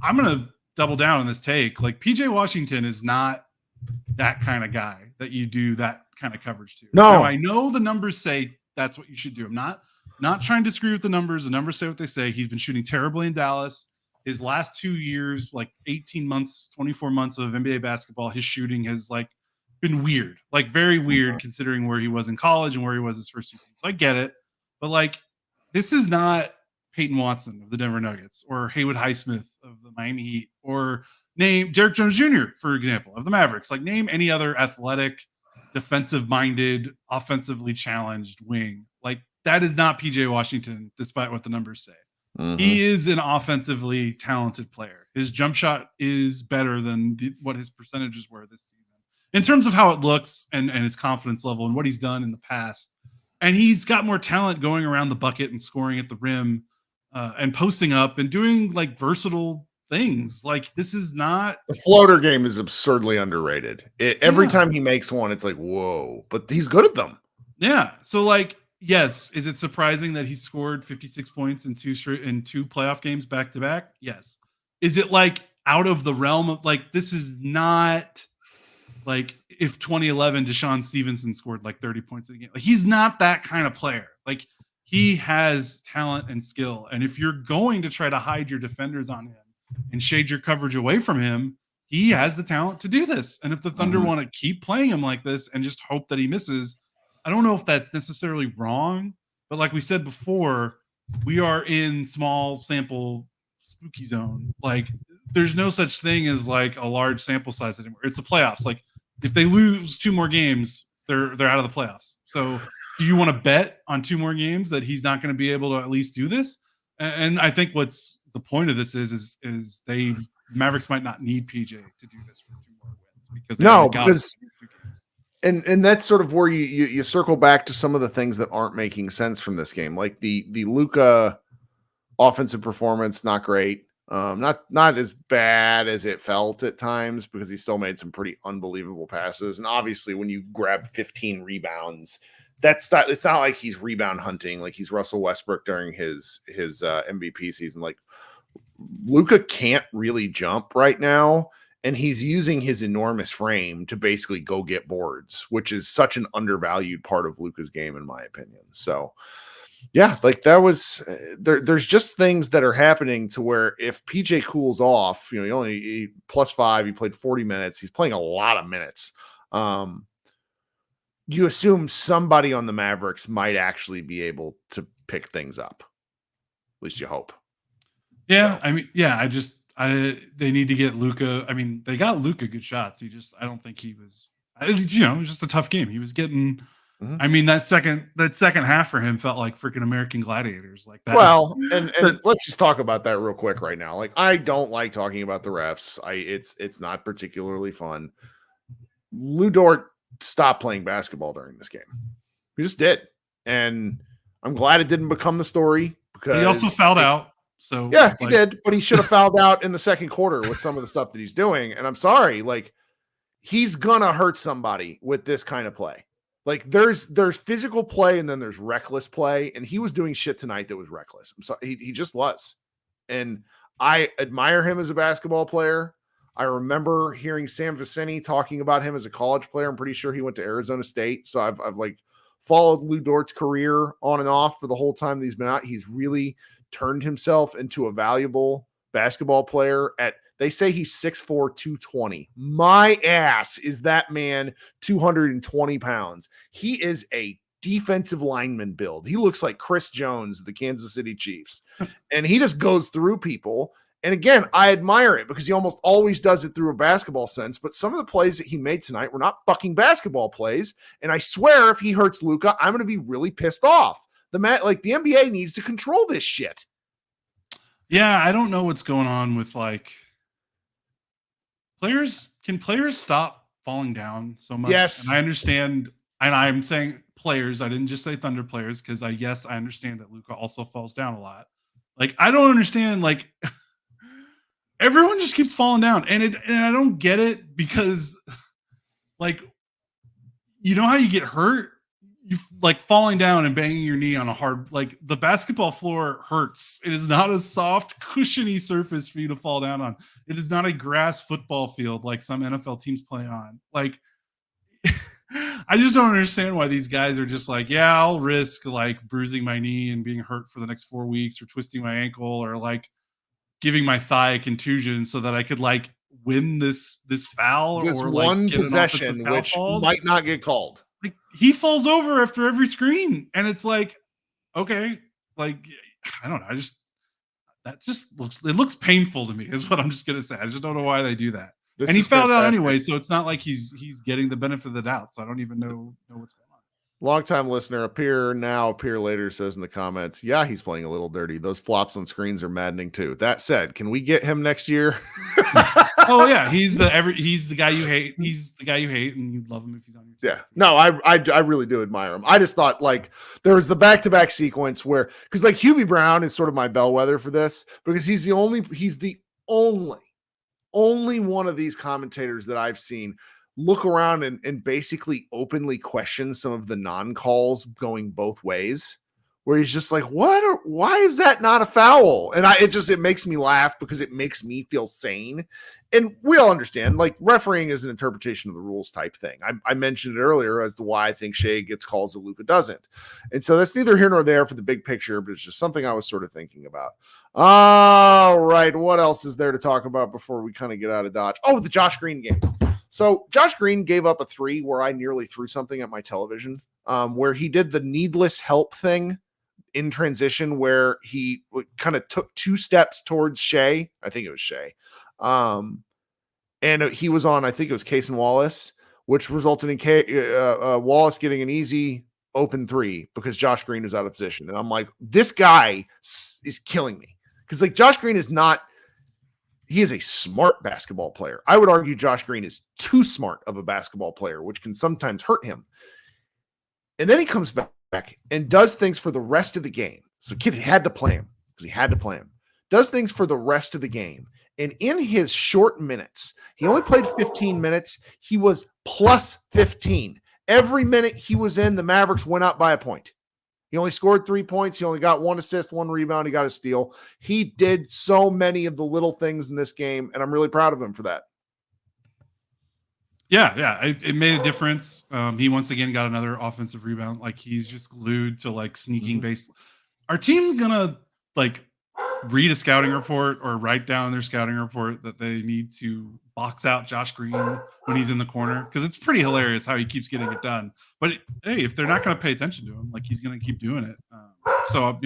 I'm going to double down on this take. Like PJ Washington is not that kind of guy that you do that kind of coverage to. No. Now, I know the numbers say that's what you should do. I'm not trying to disagree with the numbers. The numbers say what they say. He's been shooting terribly in Dallas. His last 2 years, like 18 months, 24 months of NBA basketball, his shooting has like been weird, like very weird considering where he was in college and where he was his first 2 seasons. So I get it. But like, this is not Peyton Watson of the Denver Nuggets or Haywood Highsmith of the Miami Heat or name Derek Jones Jr., for example, of the Mavericks. Like name any other athletic, defensive-minded, offensively challenged wing. Like that is not PJ Washington, despite what the numbers say. Mm-hmm. He is an offensively talented player. His jump shot is better than what his percentages were this season in terms of how it looks and his confidence level and what he's done in the past. And he's got more talent going around the bucket and scoring at the rim and posting up and doing like versatile things. Like this is not the floater game is absurdly underrated. Every time he makes one, it's like, whoa, but he's good at them. Yeah. So like, yes. Is it surprising that he scored 56 points in two playoff games back to back? Yes. Is it like out of the realm of like, this is not like if 2011 Deshaun Stevenson scored like 30 points in a game. Like he's not that kind of player. Like he has talent and skill. And if you're going to try to hide your defenders on him and shade your coverage away from him, he has the talent to do this. And if the Thunder want to keep playing him like this and just hope that he misses, I don't know if that's necessarily wrong, but like we said before, we are in small sample spooky zone. Like there's no such thing as like a large sample size anymore. It's the playoffs. Like if they lose 2 more games, they're out of the playoffs. So do you want to bet on 2 more games that he's not going to be able to at least do this? And I think what's the point of this is Mavericks might not need PJ to do this for 2 more wins and that's sort of where you circle back to some of the things that aren't making sense from this game, like the Luka offensive performance, not great, not as bad as it felt at times because he still made some pretty unbelievable passes, and obviously when you grab 15 rebounds, it's not like he's rebound hunting like he's Russell Westbrook during his MVP season. Like Luka can't really jump right now. And he's using his enormous frame to basically go get boards, which is such an undervalued part of Luka's game, in my opinion. So, yeah, like that was there's just things that are happening to where if PJ cools off, he only +5, he played 40 minutes. He's playing a lot of minutes. You assume somebody on the Mavericks might actually be able to pick things up. At least you hope. Yeah, so. I mean, yeah, they need to get Luka. I mean, they got Luka good shots. I don't think he was, it was just a tough game. He was getting, I mean, that second half for him felt like freaking American Gladiators like that. Well, and let's just talk about that real quick right now. Like, I don't like talking about the refs. It's not particularly fun. Lou Dort stopped playing basketball during this game. He just did. And I'm glad it didn't become the story because he also fouled out. So yeah, he did, but he should have fouled out in the second quarter with some of the stuff that he's doing. And I'm sorry, like he's gonna hurt somebody with this kind of play. Like there's physical play and then there's reckless play, and he was doing shit tonight that was reckless. I'm sorry, he just was. And I admire him as a basketball player. I remember hearing Sam Vecini talking about him as a college player. I'm pretty sure he went to Arizona State. So I've like followed Lou Dort's career on and off for the whole time that he's been out. He's really turned himself into a valuable basketball player they say he's 6'4", 220. My ass is that man 220 pounds. He is a defensive lineman build. He looks like Chris Jones of the Kansas City Chiefs. And he just goes through people. And again, I admire it because he almost always does it through a basketball sense. But some of the plays that he made tonight were not fucking basketball plays. And I swear if he hurts Luka, I'm going to be really pissed off. The NBA needs to control this shit. Yeah, I don't know what's going on with like players. Can players stop falling down so much? Yes. And I understand, and I'm saying players. I didn't just say Thunder players because I understand that Luka also falls down a lot. Like I don't understand like everyone just keeps falling down, and I don't get it because like you know how you get hurt. You like falling down and banging your knee on a hard, like the basketball floor hurts. It is not a soft, cushiony surface for you to fall down on. It is not a grass football field like some NFL teams play on. Like, I just don't understand why these guys are just like, yeah, I'll risk like bruising my knee and being hurt for the next 4 weeks or twisting my ankle or like giving my thigh a contusion so that I could like win this foul this or one like get possession, which might not get called. Like he falls over after every screen, and it's like, okay, like I don't know. It looks painful to me, is what I'm just gonna say. I just don't know why they do that. And he fouled out anyway, so it's not like he's getting the benefit of the doubt. So I don't even know what's going on. Longtime listener, appear later says in the comments, yeah, he's playing a little dirty. Those flops on screens are maddening too. That said, can we get him next year? Oh yeah, he's the guy you hate. He's the guy you hate, and you love him if he's on your team. Yeah, no, I really do admire him. I just thought like there was the back-to-back sequence where because like Hubie Brown is sort of my bellwether for this because he's the only one of these commentators that I've seen look around and basically openly question some of the non-calls going both ways, where he's just like, why is that not a foul? And it makes me laugh because it makes me feel sane. And we all understand, like, refereeing is an interpretation of the rules type thing. I mentioned it earlier as to why I think Shea gets calls that Luka doesn't. And so that's neither here nor there for the big picture, but it's just something I was sort of thinking about. All right, what else is there to talk about before we kind of get out of Dodge? Oh, the Josh Green game. So Josh Green gave up a 3 where I nearly threw something at my television, where he did the needless help thing in transition where he kind of took 2 steps towards Shea. I think it was Shea. And he was on, I think it was Case and Wallace, which resulted in Wallace getting an easy open 3 because Josh Green was out of position. And I'm like, this guy is killing me. Because like Josh Green he is a smart basketball player. I would argue Josh Green is too smart of a basketball player, which can sometimes hurt him. And then he comes back and does things for the rest of the game. So kid had to play him because he had to play him. Does things for the rest of the game. And in his short minutes, he only played 15 minutes. He was plus 15. Every minute he was in, the Mavericks went up by a point. He only scored 3 points. He only got 1 assist, 1 rebound. He got a steal. He did so many of the little things in this game, and I'm really proud of him for that. Yeah. It made a difference. He once again got another offensive rebound. Like he's just glued to like sneaking base. Our team's gonna like read a scouting report or write down their scouting report that they need to box out Josh Green when he's in the corner because it's pretty hilarious how he keeps getting it done. But hey, if they're not going to pay attention to him, like he's going to keep doing it. So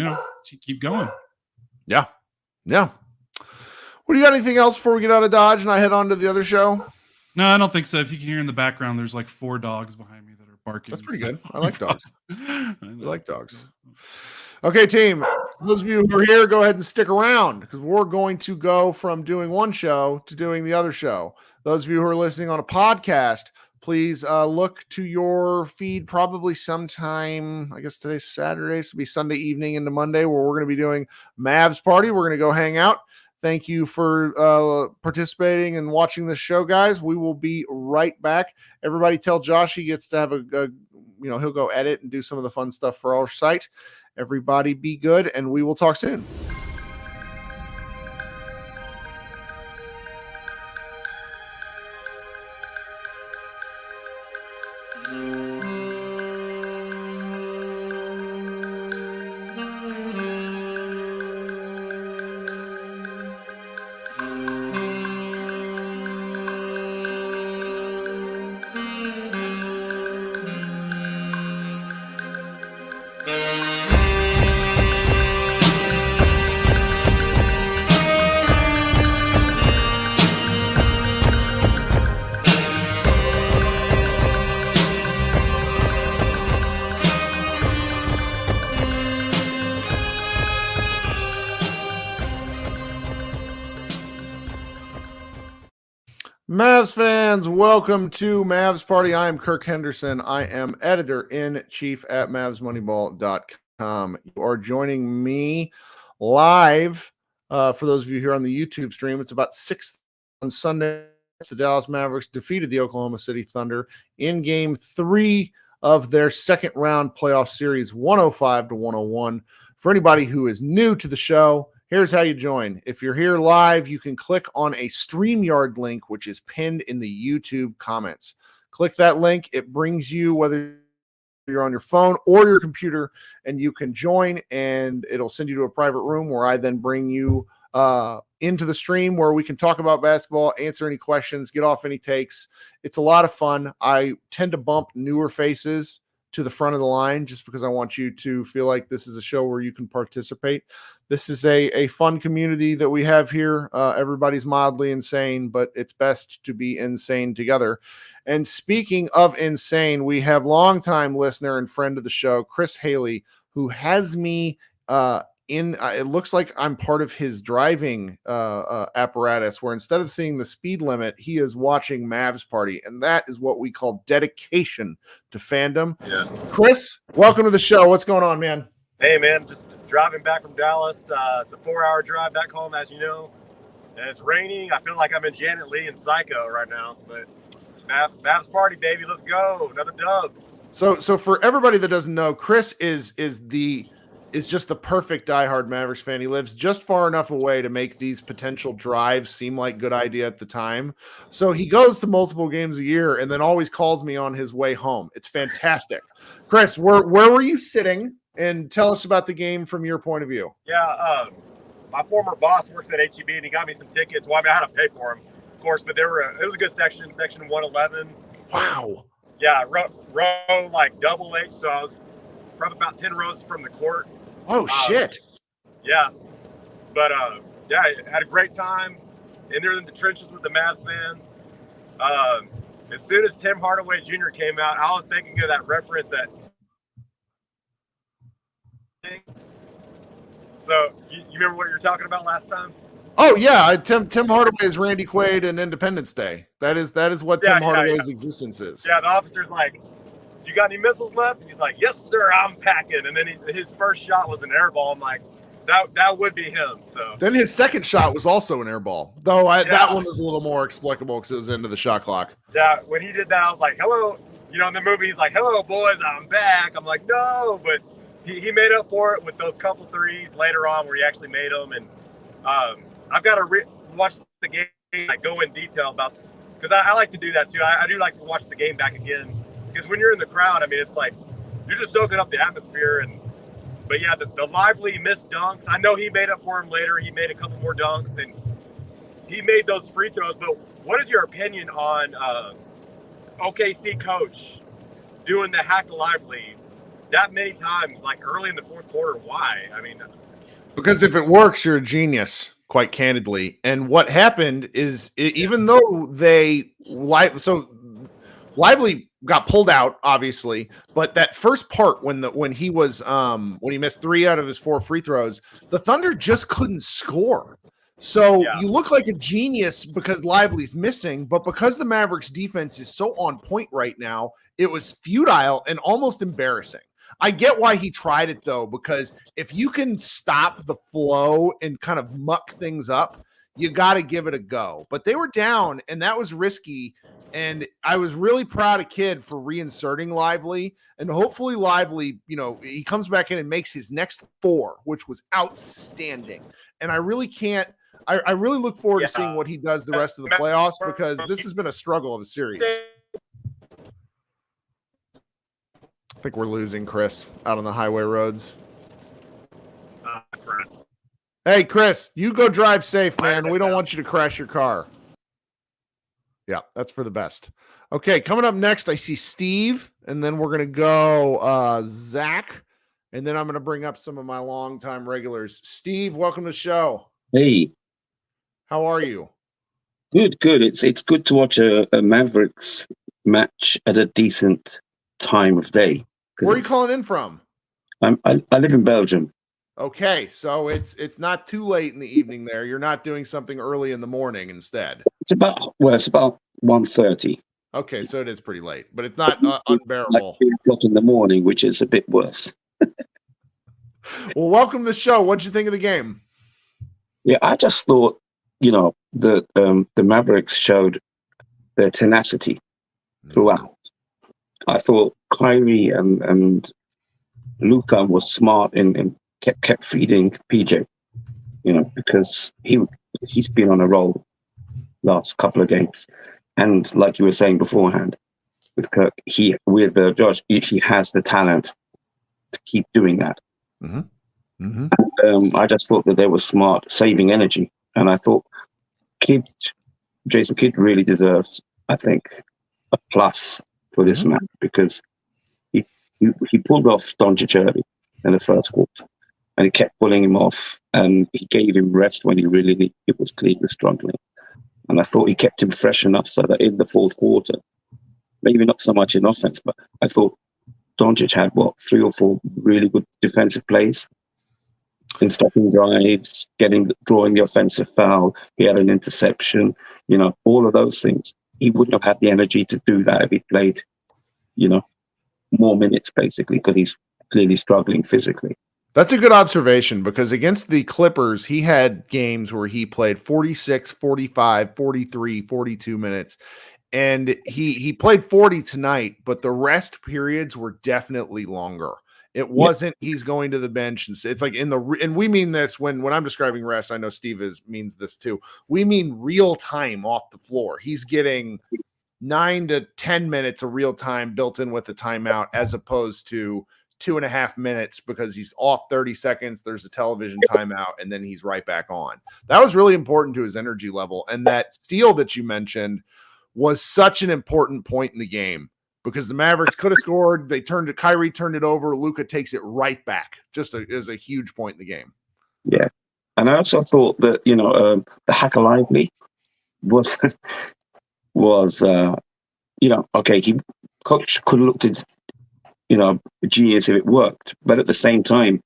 keep going. Yeah. What do you got? Anything else before we get out of Dodge and I head on to the other show? No, I don't think so. If you can hear in the background, there's like 4 dogs behind me that are barking. That's pretty good. I like dogs. I like dogs. Okay, team. Those of you who are here, go ahead and stick around because we're going to go from doing one show to doing the other show. Those of you who are listening on a podcast, please look to your feed probably sometime, I guess today's Saturday, so it'll be Sunday evening into Monday where we're going to be doing Mavs party. We're going to go hang out. Thank you for participating and watching this show, guys. We will be right back. Everybody tell Josh he gets to have he'll go edit and do some of the fun stuff for our site. Everybody be good, and we will talk soon. Mavs fans, welcome to Mavs Party. I am Kirk Henderson. I am editor-in-chief at MavsMoneyball.com. You are joining me live for those of you here on the YouTube stream. It's about 6 on Sunday. The Dallas Mavericks defeated the Oklahoma City Thunder in Game 3 of their second-round playoff series, 105-101. For anybody who is new to the show, here's how you join. If you're here live, you can click on a StreamYard link, which is pinned in the YouTube comments. Click that link. It brings you, whether you're on your phone or your computer, and you can join, and it'll send you to a private room where I then bring you into the stream where we can talk about basketball, answer any questions, get off any takes. It's a lot of fun. I tend to bump newer faces to the front of the line just because I want you to feel like this is a show where you can participate. This is a fun community that we have here. Everybody's mildly insane, but it's best to be insane together. And speaking of insane, we have longtime listener and friend of the show, Chris Haley, who has me it looks like I'm part of his driving apparatus, where instead of seeing the speed limit, he is watching Mavs Party, and that is what we call dedication to fandom. Yeah. Chris, welcome to the show. What's going on, man? Hey, man, just driving back from Dallas. It's a 4-hour drive back home, as you know, and it's raining. I feel like I'm in Janet Leigh and Psycho right now, but Mavs Party, baby, let's go. Another dub. So for everybody that doesn't know, Chris is just the perfect diehard Mavericks fan. He lives just far enough away to make these potential drives seem like good idea at the time. So he goes to multiple games a year and then always calls me on his way home. It's fantastic. Chris, where were you sitting? And tell us about the game from your point of view. Yeah, my former boss works at HEB, and he got me some tickets. Well, I mean, I had to pay for them, of course, but it was a good section 111. Wow. Yeah, row like double H, so I was probably about 10 rows from the court. Oh, shit. Yeah. But, yeah, I had a great time in there in the trenches with the Mavs fans. As soon as Tim Hardaway Jr. came out, I was thinking of that reference at. So, you remember what you were talking about last time? Oh, yeah. Tim Hardaway is Randy Quaid and Independence Day. That is what Tim Hardaway's existence is. Yeah, the officer's like, you got any missiles left? And he's like, yes, sir, I'm packing. And then his first shot was an air ball. I'm like, that would be him. So then his second shot was also an air ball, though that one was a little more explicable because it was into the shot clock. Yeah, when he did that, I was like, hello. You know, in the movie, he's like, hello, boys, I'm back. I'm like, no, but he made up for it with those couple threes later on where he actually made them. And I've got to watch the game, like go in detail about, because I like to do that too. I do like to watch the game back again. Because when you're in the crowd, I mean, it's like you're just soaking up the atmosphere. But yeah, the lively missed dunks. I know he made up for him later. He made a couple more dunks, and he made those free throws. But what is your opinion on OKC coach doing the hack lively that many times, like early in the fourth quarter? Why? I mean, because if it works, you're a genius, quite candidly. And what happened is, even though Lively got pulled out, obviously, but that first part when he missed 3 out of his 4 free throws, the Thunder just couldn't score. So you look like a genius because Lively's missing, but because the Mavericks defense is so on point right now, it was futile and almost embarrassing. I get why he tried it though, because if you can stop the flow and kind of muck things up, you got to give it a go. But they were down, and that was risky. And I was really proud of Kid for reinserting Lively, and hopefully Lively, he comes back in and makes his next 4, which was outstanding. And I really look forward to seeing what he does the rest of the playoffs, because this has been a struggle of a series. I think we're losing Chris out on the highway roads. Hey, Chris, you go drive safe, man. We don't want you to crash your car. Yeah, that's for the best. Okay, coming up next, I see Steve, and then we're going to go Zach, and then I'm going to bring up some of my longtime regulars. Steve, welcome to the show. Hey. How are you? Good. It's good to watch a Mavericks match at a decent time of day. Where are you calling in from? I live in Belgium. Okay, so it's not too late in the evening there. You're not doing something early in the morning instead. It's about 1:30. Okay, so it is pretty late, but it's not Like unbearable. 3 o'clock in the morning, which is a bit worse. Well, welcome to the show. What'd you think of the game? Yeah, I just thought, the Mavericks showed their tenacity throughout. I thought Kyrie and Luka was smart and kept feeding PJ, because he's been on a roll last couple of games, and like you were saying beforehand with Kirk, Josh, he has the talent to keep doing that. I just thought that they were smart, saving energy, and I thought Jason Kidd really deserves, I think, a plus for this match, because he pulled off Doncic early in the first quarter, and he kept pulling him off, and he gave him rest when it was clear he was struggling. And I thought he kept him fresh enough so that in the fourth quarter, maybe not so much in offense, but I thought Doncic had 3 or 4 really good defensive plays in stopping drives, drawing the offensive foul. He had an interception, all of those things. He wouldn't have had the energy to do that if he played, more minutes, basically, because he's clearly struggling physically. That's a good observation, because against the Clippers, he had games where he played 46, 45, 43, 42 minutes. And he played 40 tonight, but the rest periods were definitely longer. It wasn't he's going to the bench, and it's like and we mean this when I'm describing rest. I know Steve means this too. We mean real time off the floor. He's getting 9 to 10 minutes of real time built in with the timeout, as opposed to 2.5 minutes because he's off 30 seconds. There's a television timeout, and then he's right back on. That was really important to his energy level. And that steal that you mentioned was such an important point in the game, because the Mavericks could have scored. Kyrie turned it over. Luka takes it right back. Is a huge point in the game. Yeah. And I also thought that, the Hacker Lively was, coach could have looked at, genius if it worked. But at the same time,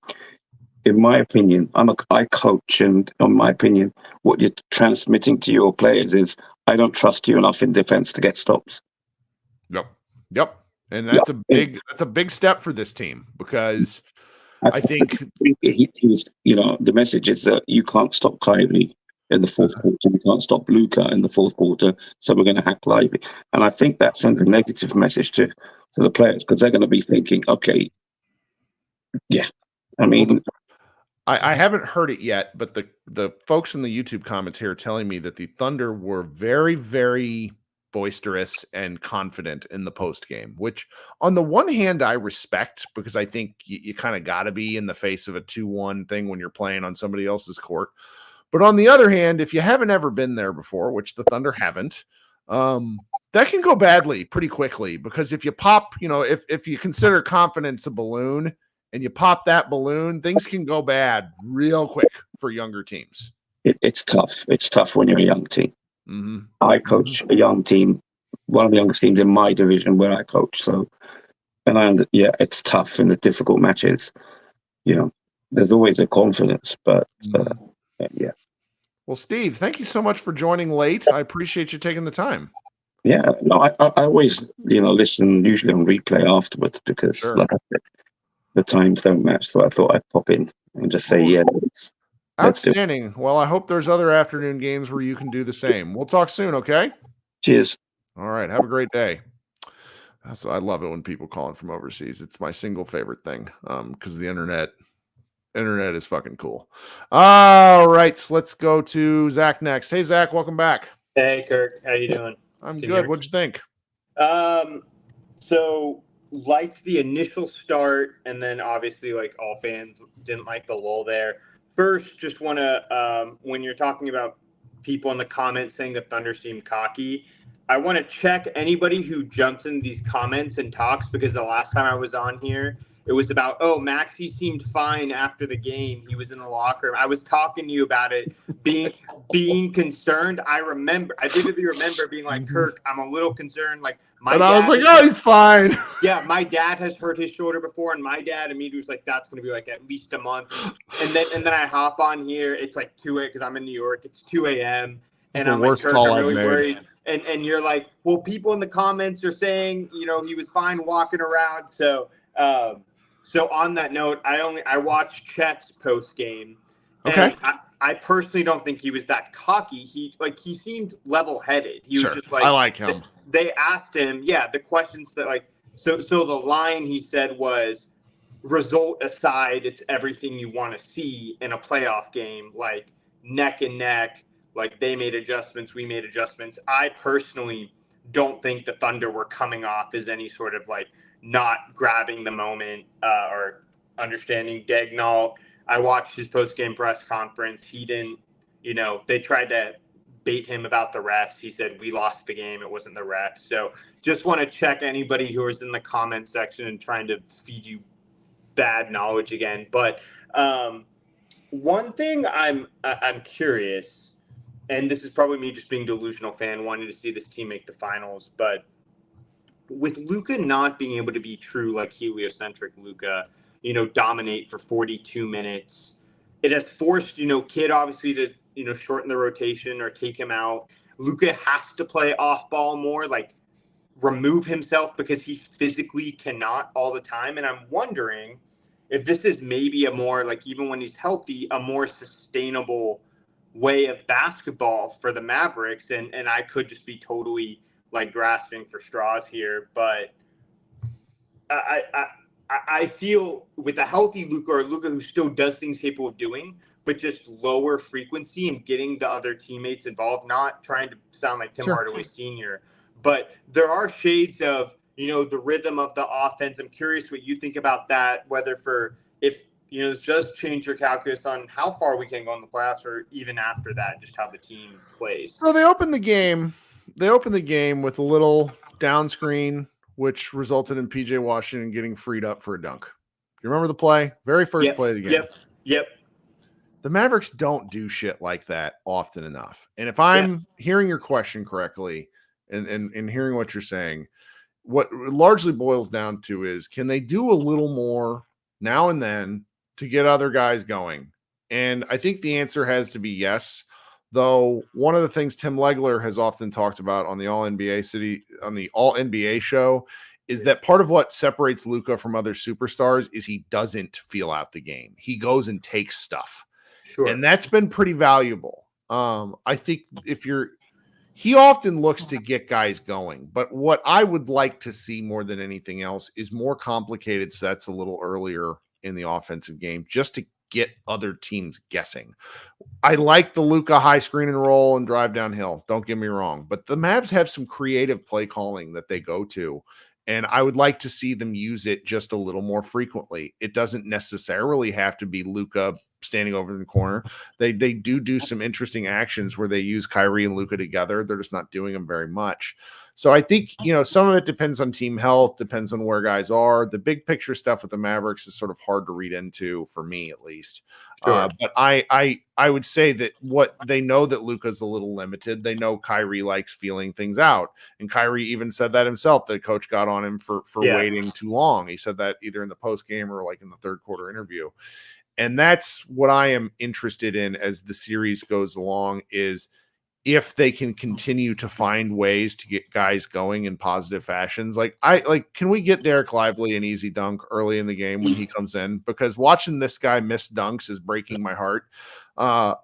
in my opinion, I coach, and in my opinion, what you're transmitting to your players is, I don't trust you enough in defense to get stops. Yep. And that's a big step for this team, because I think he was, the message is that you can't stop Kyrie in the fourth quarter. You can't stop Luka in the fourth quarter. So we're going to hack Lively. And I think that sends a negative message to the players, because they're going to be thinking, okay, yeah. I mean, I haven't heard it yet, but the folks in the YouTube comments here are telling me that the Thunder were very, very boisterous and confident in the post game, which on the one hand I respect, because I think you kind of got to be in the face of a 2-1 thing when you're playing on somebody else's court. But on the other hand, if you haven't ever been there before, which the Thunder haven't, that can go badly pretty quickly, because if you pop, if you consider confidence a balloon and you pop that balloon, things can go bad real quick for younger teams. It's tough. It's tough when you're a young team. Mm-hmm. I coach a young team, one of the youngest teams in my division where I coach. So, it's tough in the difficult matches. There's always a confidence, but yeah. Well, Steve, thank you so much for joining late. I appreciate you taking the time. Yeah, no, I always, listen usually on replay afterwards, because like I said, the times don't match. So I thought I'd pop in and just say, let's outstanding. Well, I hope there's other afternoon games where you can do the same. We'll talk soon, okay? Cheers. All right. Have a great day. I love it when people call in from overseas. It's my single favorite thing, because the internet is fucking cool. All right. So let's go to Zach next. Hey, Zach, welcome back. Hey, Kirk. How you doing? I'm good. What'd you think? So liked the initial start, and then obviously, like all fans, didn't like the lull there. First, just want to, when you're talking about people in the comments saying the Thunder seem cocky, I want to check anybody who jumps in these comments and talks, because the last time I was on here, it was about, oh, Maxey seemed fine after the game. He was in the locker room. I was talking to you about it, being concerned. I vividly remember being like, Kirk, I'm a little concerned. Like I was like, oh, he's fine. Yeah, my dad has hurt his shoulder before, and my dad immediately was like, that's going to be like at least a month. And then I hop on here. It's like 2 a.m. because I'm in New York. It's 2 a.m. And I'm like, Kirk, I'm really worried. And you're like, well, people in the comments are saying, he was fine walking around. So on that note, I watched Chet's post game. Okay. I personally don't think he was that cocky. He seemed level headed. He was just like, I like him. They asked him, the questions that so the line he said was, result aside, it's everything you want to see in a playoff game, like neck and neck. Like they made adjustments, we made adjustments. I personally don't think the Thunder were coming off as any sort of like not grabbing the moment or understanding Dagnall. I watched his post-game press conference. He didn't, they tried to bait him about the refs. He said, we lost the game. It wasn't the refs. So just want to check anybody who is in the comment section and trying to feed you bad knowledge again. But one thing I'm curious, and this is probably me just being a delusional fan, wanting to see this team make the finals, but with Luka not being able to be true, like heliocentric Luka, dominate for 42 minutes, it has forced, Kid obviously to, shorten the rotation or take him out. Luka has to play off ball more, like remove himself because he physically cannot all the time. And I'm wondering if this is maybe a more, like even when he's healthy, a more sustainable way of basketball for the Mavericks. And I could just be totally like grasping for straws here, but I feel with a healthy Luka, or Luka who still does things capable of doing, but just lower frequency and getting the other teammates involved, not trying to sound like Tim Hardaway Sr., but there are shades of, the rhythm of the offense. I'm curious what you think about that, whether if it does change your calculus on how far we can go in the playoffs, or even after that, just how the team plays. So they opened the game with a little down screen, which resulted in PJ Washington getting freed up for a dunk. You remember the play? Very first play of the game. Yep. The Mavericks don't do shit like that often enough. And if I'm hearing your question correctly and hearing what you're saying, what it largely boils down to is, can they do a little more now and then to get other guys going? And I think the answer has to be yes. Though one of the things Tim Legler has often talked about on the All NBA show is that part of what separates Luka from other superstars is he doesn't feel out the game. He goes and takes stuff. Sure. And that's been pretty valuable. I think he often looks to get guys going, but what I would like to see more than anything else is more complicated sets a little earlier in the offensive game, just to get other teams guessing. I like the Luka high screen and roll and drive downhill. Don't get me wrong, but the Mavs have some creative play calling that they go to, and I would like to see them use it just a little more frequently. It doesn't necessarily have to be Luka standing over in the corner. They do some interesting actions where they use Kyrie and Luka together. They're just not doing them very much. So I think, some of it depends on team health, depends on where guys are. The big picture stuff with the Mavericks is sort of hard to read into, for me at least. Sure. But I would say that what they know, that Luka's a little limited. They know Kyrie likes feeling things out. And Kyrie even said that himself, that coach got on him for waiting too long. He said that either in the post game or like in the third quarter interview. And that's what I am interested in as the series goes along, is if they can continue to find ways to get guys going in positive fashions. Can we get Derek Lively an easy dunk early in the game when he comes in? Because watching this guy miss dunks is breaking my heart.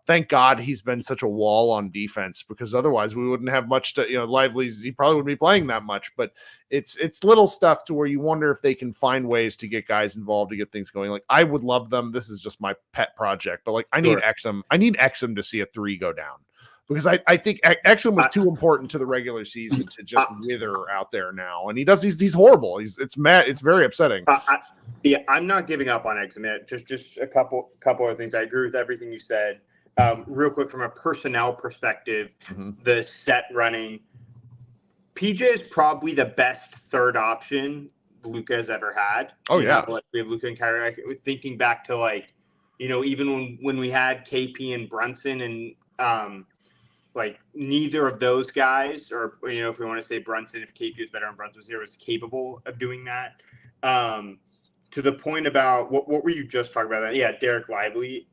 Thank God he's been such a wall on defense, because otherwise we wouldn't have much to, Lively's, he probably wouldn't be playing that much, but it's little stuff to where you wonder if they can find ways to get guys involved, to get things going. Like, I would love them. This is just my pet project, but I need Exum to see a 3 go down. Because I think Exum was too important to the regular season to just wither out there now, and he's horrible. It's mad. It's very upsetting. I'm not giving up on Exum yet. Just a couple of things. I agree with everything you said. Real quick, from a personnel perspective, the set running, PJ is probably the best third option Luka has ever had. Oh, You yeah. know, like we have Luka and Kyrie. Like, thinking back to like, you know, even when we had KP and Brunson and like neither of those guys, or you know, if we want to say Brunson, if KP was better and Brunson was here, was capable of doing that. To the point about what were you just talking about? That? Yeah, Derek Lively.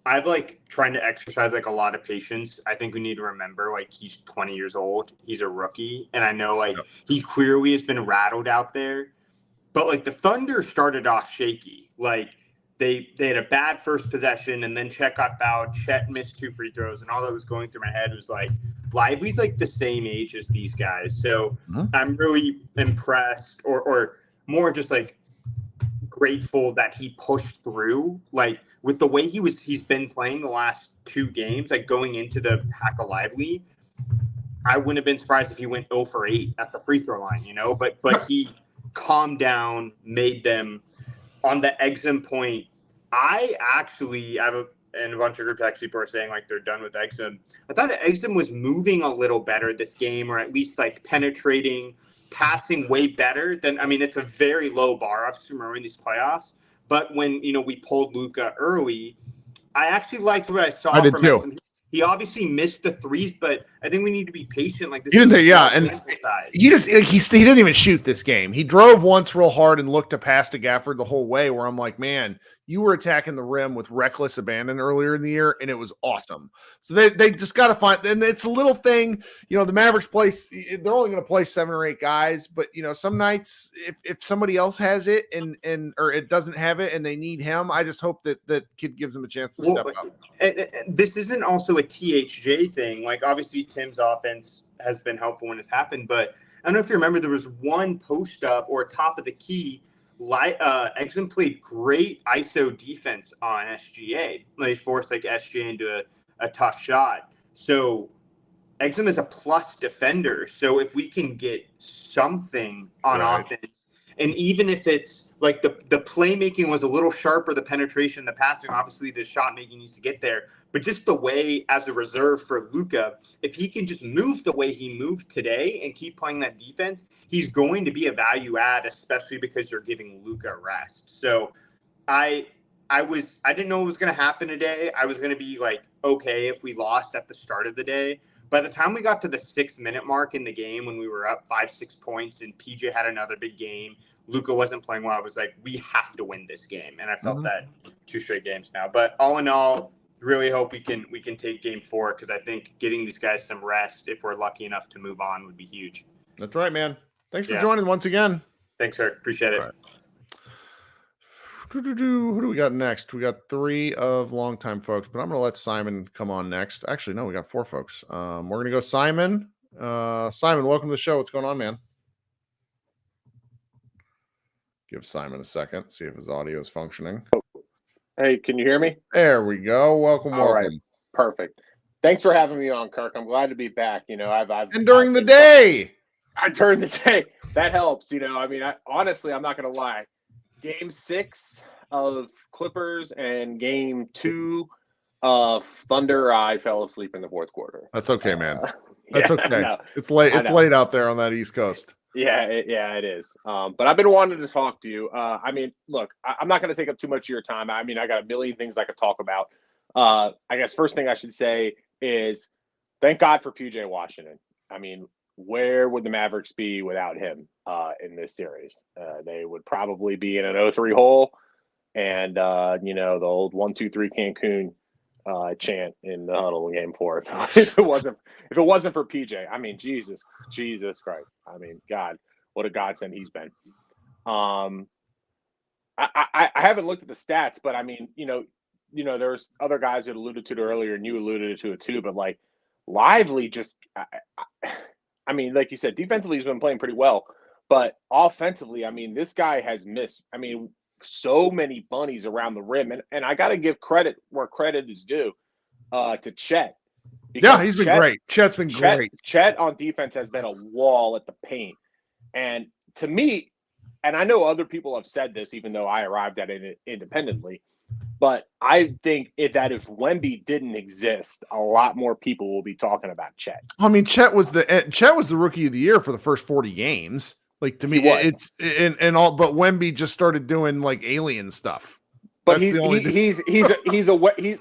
I've like trying to exercise like a lot of patience. I think we need to remember like he's 20 years old. He's a rookie. And I know like he clearly has been rattled out there. But like the Thunder started off shaky. Like they had a bad first possession and then Chet got fouled. Chet missed 2 free throws. And all that was going through my head was like Lively's like the same age as these guys. So I'm really impressed or more just like grateful that he pushed through, like with the way he's been playing the last 2 games, like going into the Pack of Lively. I wouldn't have been surprised if he went 0 for 8 at the free throw line, you know, but he calmed down, made them on the Exum point. I have a bunch of group text people are saying like they're done with Exum. I thought Exum was moving a little better this game, or at least like penetrating, passing way better than, I mean, it's a very low bar, obviously, remember in these playoffs. But when, you know, we pulled Luka early, I actually liked what I saw from him. He obviously missed the threes, but I think we need to be patient. Like this, and he didn't even shoot this game. He drove once real hard and looked to pass to Gafford the whole way. Where I'm like, man, you were attacking the rim with reckless abandon earlier in the year, and it was awesome. So they just got to find, and it's a little thing. You know, the Mavericks they're only going to play 7 or 8 guys, but you know, some nights if somebody else has it and or it doesn't have it and they need him, I just hope that kid gives them a chance to step up. And this isn't also a THJ thing. Like obviously Tim's offense has been helpful when it's happened, but I don't know if you remember, there was one post up or top of the key. Exum played great ISO defense on SGA. They forced like SGA into a tough shot. So Exum is a plus defender. So if we can get something on offense, and even if it's like the playmaking was a little sharper, the penetration, the passing, obviously the shot making needs to get there. But just the way as a reserve for Luka, if he can just move the way he moved today and keep playing that defense, he's going to be a value add, especially because you're giving Luka a rest. So I didn't know what was going to happen today. I was going to be like, okay, if we lost at the start of the day. By the time we got to the 6-minute mark in the game, when we were up 5-6 points and PJ had another big game, Luka wasn't playing well, I was like, we have to win this game. And I felt that 2 straight games now. But all in all, really hope we can take game 4, because I think getting these guys some rest, if we're lucky enough to move on, would be huge. That's right, man. Thanks for joining once again. Thanks, sir. Appreciate it. Right. Who do we got next? We got 3 of longtime folks, but I'm going to let Simon come on next. Actually, no, we got 4 folks. We're going to go Simon. Simon, welcome to the show. What's going on, man? Give Simon a second, see if his audio is functioning. Hey, can you hear me? There we go. Welcome. All right. Perfect. Thanks for having me on, Kirk. I'm glad to be back. You know, and during the day. During the day. That helps. You know, I mean, honestly, I'm not going to lie. Game 6 of Clippers and game 2 of Thunder, I fell asleep in the 4th quarter. That's okay, man. That's okay. It's late. It's late out there on that East Coast. Yeah, it is. But I've been wanting to talk to you. I mean, look, I'm not going to take up too much of your time. I mean, I got a million things I could talk about. I guess first thing I should say is thank God for PJ Washington. I mean, where would the Mavericks be without him in this series? They would probably be in an 0-3 hole, and you know, the old 1-2-3 Cancun chant in the huddle in game 4 if it wasn't for PJ. I mean, Jesus Christ. I mean, God, what a godsend he's been. I haven't looked at the stats, but I mean, you know, there's other guys that alluded to it earlier, and you alluded to it too. But like Lively, just I mean, like you said, defensively he's been playing pretty well, but offensively, I mean, this guy has missed. I mean, so many bunnies around the rim, and I got to give credit where credit is due to Chet. Yeah, he's been great. Chet's been great. Chet on defense has been a wall at the paint, and to me, and I know other people have said this, even though I arrived at it independently, but I think that if Wemby didn't exist, a lot more people will be talking about Chet. I mean, Chet was the rookie of the year for the first 40 games. Like to me, He was. it's and all. But Wemby just started doing like alien stuff. But That's the only he's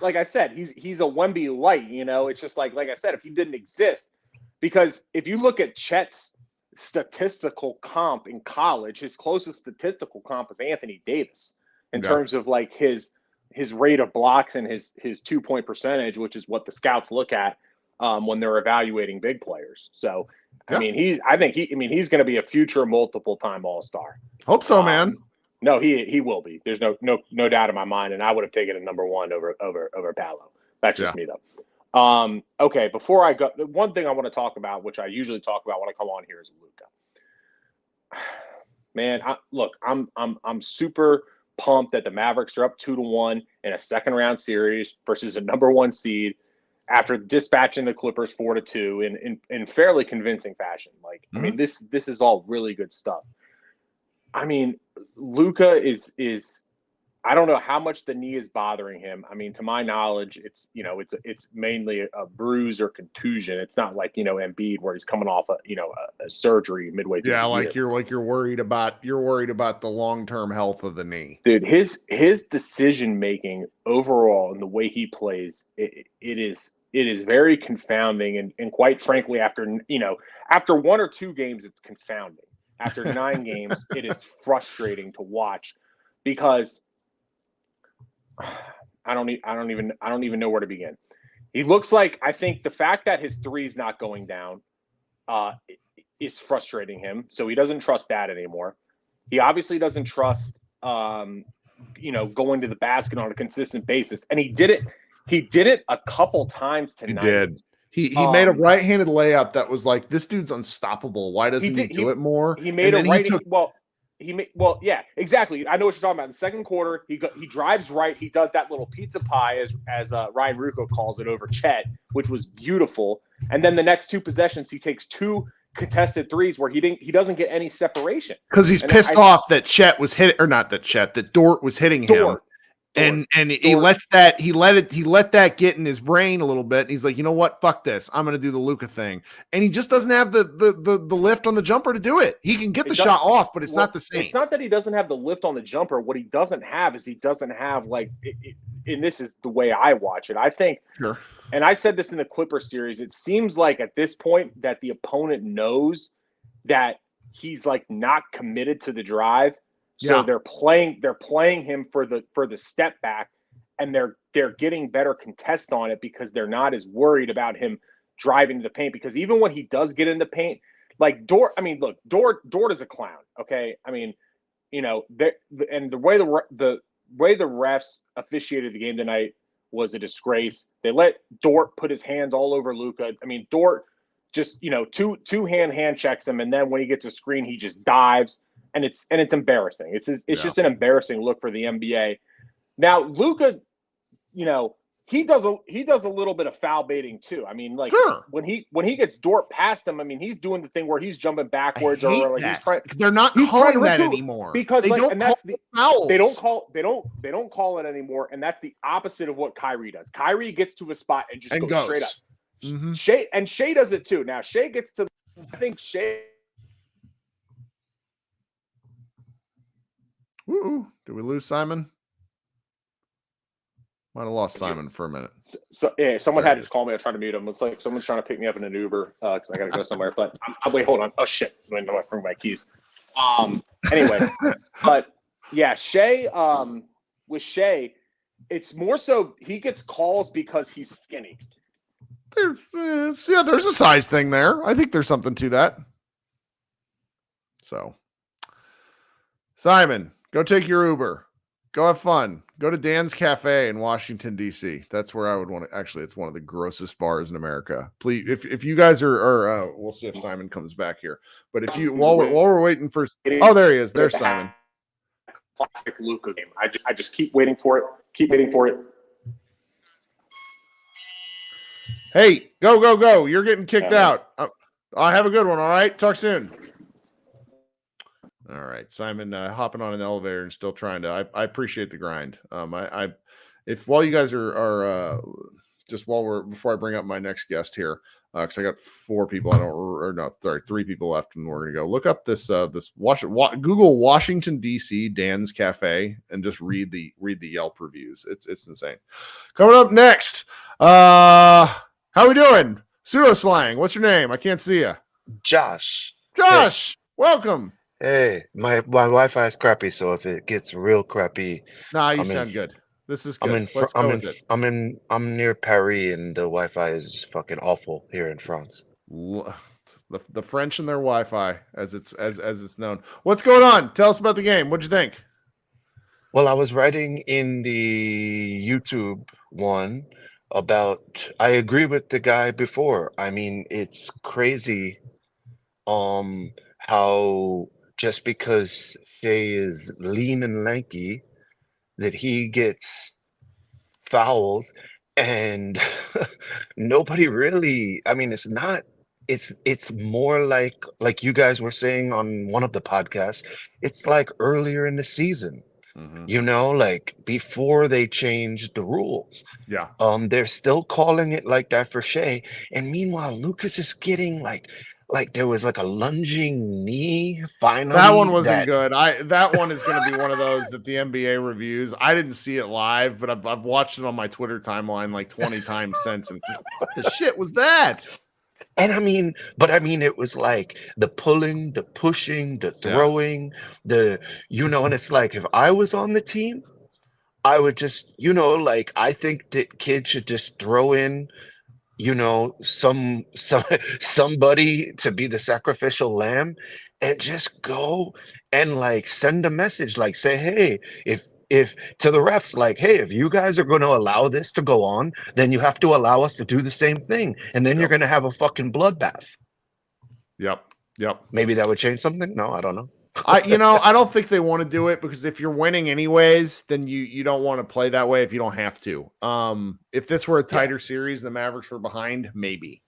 like I said, he's a Wemby light, you know. It's just like I said, if he didn't exist, because if you look at Chet's statistical comp in college, his closest statistical comp is Anthony Davis in terms of like his rate of blocks and his 2-point percentage, which is what the scouts look at when they're evaluating big players. So I mean, he's going to be a future multiple time All-Star. Hope so, man. No, he will be. There's no doubt in my mind, and I would have taken it number one over Paolo. That's just me though. Okay, before I go, the one thing I want to talk about, which I usually talk about when I come on here, is Luka. Man, I'm super pumped that the Mavericks are up 2-1 in a second round series versus a number one seed after dispatching the Clippers 4-2 in fairly convincing fashion. Like, I mean, this is all really good stuff. I mean, Luka is I don't know how much the knee is bothering him. I mean, to my knowledge, it's mainly a bruise or contusion. It's not like, Embiid where he's coming off a surgery midway through the year. You're worried about the long-term health of the knee. Dude, his decision making overall and the way he plays, it is very confounding, and quite frankly, after 1 or 2 games, it's confounding. After 9 games, it is frustrating to watch because I don't even know where to begin. He looks like, I think the fact that his 3 is not going down is frustrating him. So he doesn't trust that anymore. He obviously doesn't trust going to the basket on a consistent basis. And he did it a couple times tonight. He did. He made a right-handed layup that was like, this dude's unstoppable. Why doesn't he do it more? He made yeah, exactly. I know what you're talking about. In the second quarter, he drives right. He does that little pizza pie, as Ryan Rucco calls it, over Chet, which was beautiful. And then the next 2 possessions, he takes 2 contested threes where he doesn't get any separation because he's pissed off that Chet was hit, or not that Chet, that Dort was hitting him. And he let that get in his brain a little bit. And he's like, you know what? Fuck this. I'm going to do the Luka thing. And he just doesn't have the lift on the jumper to do it. He can get the shot off, but it's not the same. It's not that he doesn't have the lift on the jumper. What he doesn't have is and this is the way I watch it. I think, sure. And I said this in the Clippers series, it seems like at this point that the opponent knows that he's like not committed to the drive. So they're playing him for the step back, and they're getting better contest on it because they're not as worried about him driving to the paint. Because even when he does get in the paint, like Dort, I mean, look, Dort is a clown. Okay, I mean, and the way the refs officiated the game tonight was a disgrace. They let Dort put his hands all over Luka. I mean, Dort just two hand checks him, and then when he gets a screen, he just dives. And it's embarrassing. It's just an embarrassing look for the NBA. Now Luka, he does a little bit of foul baiting too. I mean, like when he gets Dort past him, I mean, he's doing the thing where he's jumping backwards or like he's trying. They're not calling that anymore because they don't call it anymore, and that's the opposite of what Kyrie does. Kyrie gets to a spot and just goes straight up. Mm-hmm. Shea does it too. Now Shea gets to. I think Shea. Ooh, did we lose Simon? Might have lost Simon for a minute. So yeah, someone had to call me. I tried to mute him. Looks like someone's trying to pick me up in an Uber because I got to go somewhere. But wait, hold on. Oh shit! I know I forgot my keys. Anyway, but yeah, Shea. With Shea, it's more so he gets calls because he's skinny. There's a size thing there. I think there's something to that. So, Simon. Go take your Uber. Go have fun. Go to Dan's Cafe in Washington, D.C. That's where I would want to. Actually, it's one of the grossest bars in America. Please, if you guys are we'll see if Simon comes back here. But if you while we're waiting for, there he is. There's Simon. Classic Luka game. I just keep waiting for it. Keep waiting for it. Hey, go! You're getting kicked out. I have a good one. All right, talk soon. All right, Simon, hopping on an elevator and still trying to. I appreciate the grind. If while you guys are just before I bring up my next guest here, because I got 3 people left, and we're gonna go look up this Google Washington D.C. Dan's Cafe and just read the Yelp reviews. It's insane. Coming up next, how we doing? Pseudo slang. What's your name? I can't see you. Josh. Josh, welcome. Hey, my Wi-Fi is crappy, so if it gets real crappy, Nah, you I'm sound in- good. This is good. Let's go with it. I'm near Paris, and the Wi-Fi is just fucking awful here in France. The French and their Wi-Fi, as it's known. What's going on? Tell us about the game. What'd you think? Well, I was writing in the YouTube one about. I agree with the guy before. I mean, it's crazy, how just because Shea is lean and lanky, that he gets fouls, and nobody really. I mean, it's more like you guys were saying on one of the podcasts. It's like earlier in the season, like before they changed the rules. Yeah. They're still calling it like that for Shea, and meanwhile Lucas is getting like there was like a lunging knee finally. That one wasn't good. That one is going to be one of those that the NBA reviews. I didn't see it live, but I've watched it on my Twitter timeline like 20 times since, and it's like, what the shit was that? And I mean, it was like the pulling, the pushing, the throwing, and it's like, if I was on the team, I would just, I think that kids should just throw in, somebody to be the sacrificial lamb, and just go and like send a message, like say, hey, if to the refs, like, hey, if you guys are going to allow this to go on, then you have to allow us to do the same thing, and then you're going to have a fucking bloodbath. Yep. Maybe that would change something. No, I don't know. I don't think they want to do it, because if you're winning anyways, then you don't want to play that way if you don't have to. If this were a tighter series, the Mavericks were behind, maybe.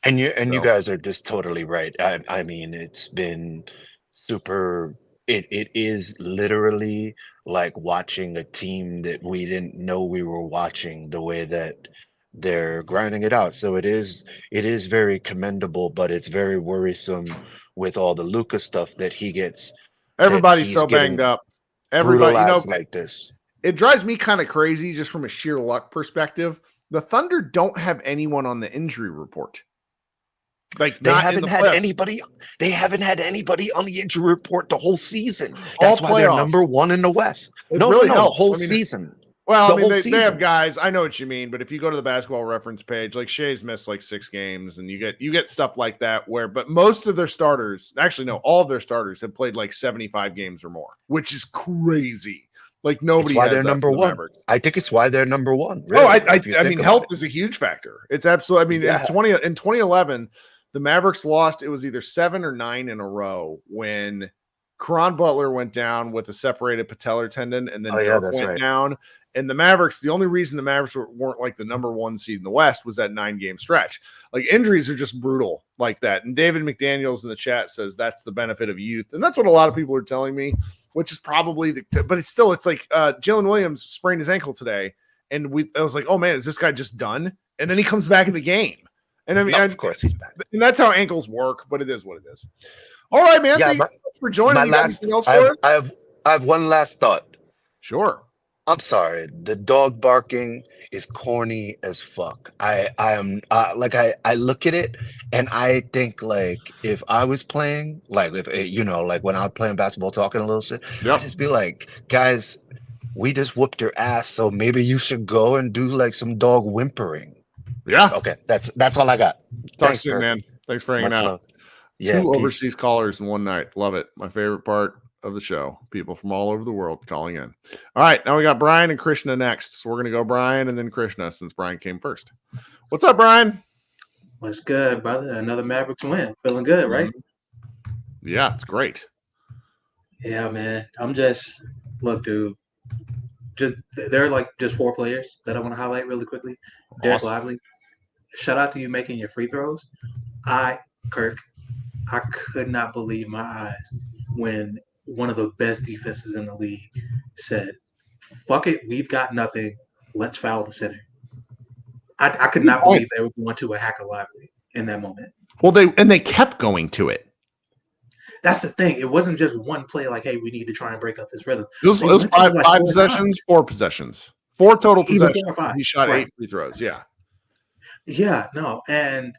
And you guys are just totally right. I mean, it's been super. It is literally like watching a team that we didn't know we were watching, the way that they're grinding it out. So it is very commendable, but it's very worrisome with all the Luka stuff that he gets. Everybody's so banged up. Everybody, like this. It drives me kind of crazy just from a sheer luck perspective. The Thunder don't have anyone on the injury report. Like they haven't had anybody. They haven't had anybody on the injury report the whole season. That's why they're number 1 in the West. No, the whole season. Well, they have guys. I know what you mean, but if you go to the Basketball Reference page, like Shea's missed like 6 games, and you get stuff like that but most of their starters, actually no, all of their starters have played like 75 games or more, which is crazy. Like nobody. It's why they're number 1. I think it's why they're number 1. Really, I mean, health is a huge factor. It's absolutely. I mean, in 2011. The Mavericks lost, it was either 7 or 9 in a row when Caron Butler went down with a separated patellar tendon, and then Dirk went down. And the Mavericks, the only reason the Mavericks weren't like the number 1 seed in the West was that 9-game stretch. Like, injuries are just brutal like that. And David McDaniels in the chat says that's the benefit of youth. And that's what a lot of people are telling me, which is probably but it's like Jalen Williams sprained his ankle today. And I was like, oh man, is this guy just done? And then he comes back in the game. And I mean, of course he's back. And that's how ankles work, but it is what it is. All right, man. Thank you for joining. I have one last thought. Sure. I'm sorry. The dog barking is corny as fuck. I I look at it and I think, like, if I was playing, like, if like when I was playing basketball, talking a little shit, I'd just be like, guys, we just whooped your ass, so maybe you should go and do like some dog whimpering. Yeah. Okay. That's all I got. Talk soon, man. Thanks for hanging out. Yeah, 2 overseas callers in one night. Love it. My favorite part of the show. People from all over the world calling in. All right. Now we got Brian and Krishna next. So we're going to go Brian and then Krishna, since Brian came first. What's up, Brian? What's good, brother? Another Mavericks win. Feeling good, right? Yeah, it's great. Yeah, man. Look, dude. There are like just 4 players that I want to highlight really quickly. Derek Lively, shout out to you making your free throws. Kirk, I could not believe my eyes when one of the best defenses in the league said, fuck it, we've got nothing. let's foul the center. I could not believe they were going to a Hacker Lively in that moment. Well, they kept going to it. That's the thing. It wasn't just one play like, hey, we need to try and break up this rhythm. It was five possessions, 4 possessions. 4 total possessions. 4 or 5. He shot 8 free throws. Yeah. Yeah, no. And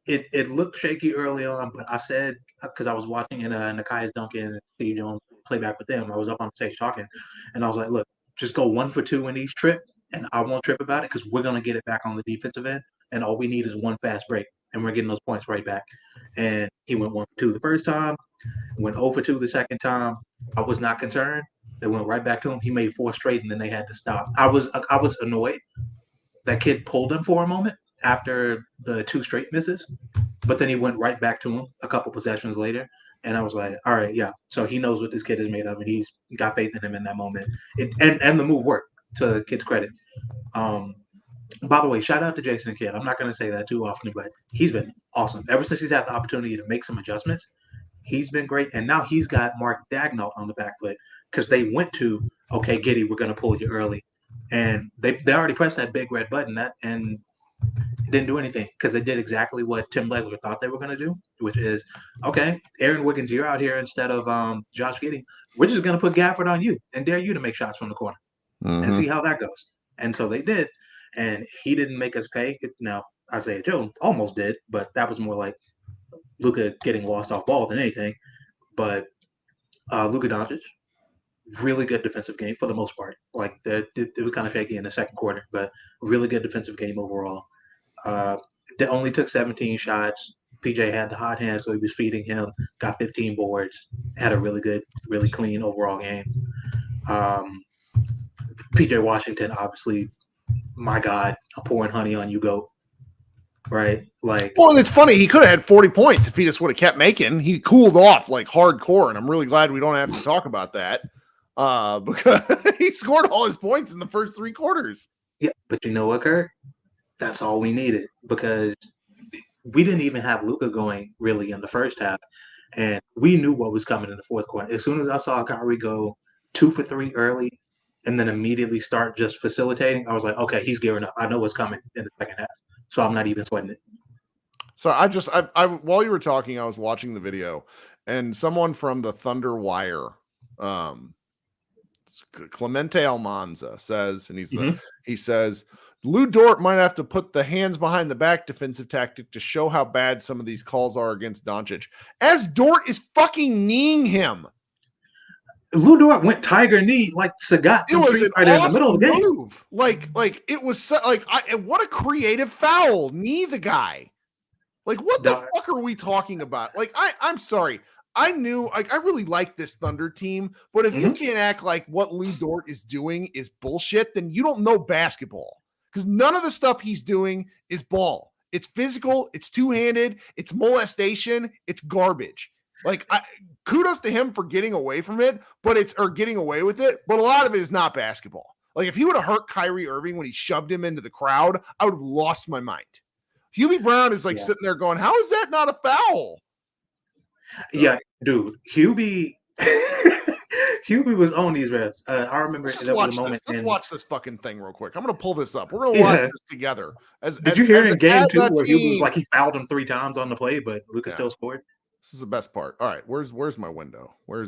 it looked shaky early on, but I said, because I was watching Nikias Duncan and Steve Jones play back with them, I was up on stage talking, and I was like, look, just go 1 for 2 in each trip, and I won't trip about it because we're going to get it back on the defensive end, and all we need is one fast break, and we're getting those points right back. And he went 1 for 2 the first time, went 0 for 2 the second time. I was not concerned. They went right back to him. He made 4 straight, and then they had to stop. I was annoyed. That kid pulled him for a moment after the 2 straight misses, but then he went right back to him a couple possessions later. And I was like, all right, yeah. So he knows what this kid is made of, and he's got faith in him in that moment. And the move worked, to the kid's credit. By the way, shout out to Jason Kidd. I'm not going to say that too often, but he's been awesome. Ever since he's had the opportunity to make some adjustments, he's been great. And now he's got Mark Dagnall on the back foot because they went to, okay, Giddy, we're going to pull you early. And they already pressed that big red button and it didn't do anything because they did exactly what Tim Legler thought they were going to do, which is, okay, Aaron Wiggins, you're out here instead of Josh Giddey. We're just going to put Gafford on you and dare you to make shots from the corner and see how that goes. And so they did, and he didn't make us pay. Now, Isaiah Jones almost did, but that was more like Luka getting lost off ball than anything. But Luka Doncic, really good defensive game for the most part. Like it was kind of shaky in the second quarter, but really good defensive game overall. They only took 17 shots. PJ had the hot hand, so he was feeding him. Got 15 boards. Had a really good, really clean overall game. PJ Washington, obviously, my God, pouring honey on you, GOAT. Right? Like, well, and it's funny, he could have had 40 points if he just would have kept making. He cooled off like hardcore, and I'm really glad we don't have to talk about that. Because he scored all his points in the first 3 quarters. Yeah, but you know what, Kirk? That's all we needed because we didn't even have Luka going really in the first half, and we knew what was coming in the fourth quarter. As soon as I saw Kyrie go 2 for 3 early and then immediately start just facilitating, I was like, okay, he's gearing up. I know what's coming in the second half, so I'm not even sweating it. So I while you were talking, I was watching the video, and someone from the Thunder Wire, Clemente Almanza says, and he says, Lou Dort might have to put the hands behind the back defensive tactic to show how bad some of these calls are against Doncic. As Dort is fucking kneeing him. Lou Dort went tiger knee like Sagat. It was an awesome in the middle of the game. Move. Like it was what a creative foul. Knee the guy. Like what the fuck are we talking about? Like I'm sorry. I knew I really like this Thunder team, but if you can't act like what Lou Dort is doing is bullshit, then you don't know basketball. Because none of the stuff he's doing is ball. It's physical, it's two-handed, it's molestation, it's garbage. Like, kudos to him for getting away from it, getting away with it, but a lot of it is not basketball. Like, if he would have hurt Kyrie Irving when he shoved him into the crowd, I would have lost my mind. Hubie Brown is sitting there going, how is that not a foul? Yeah, dude. Hubie was on these refs. I remember that was a moment. Let's watch this fucking thing real quick. I'm going to pull this up. We're going to watch this together. Did you hear in game 2 where Hubie was like he fouled him 3 times on the play, but Luka still scored? This is the best part. All right, where's my window? Where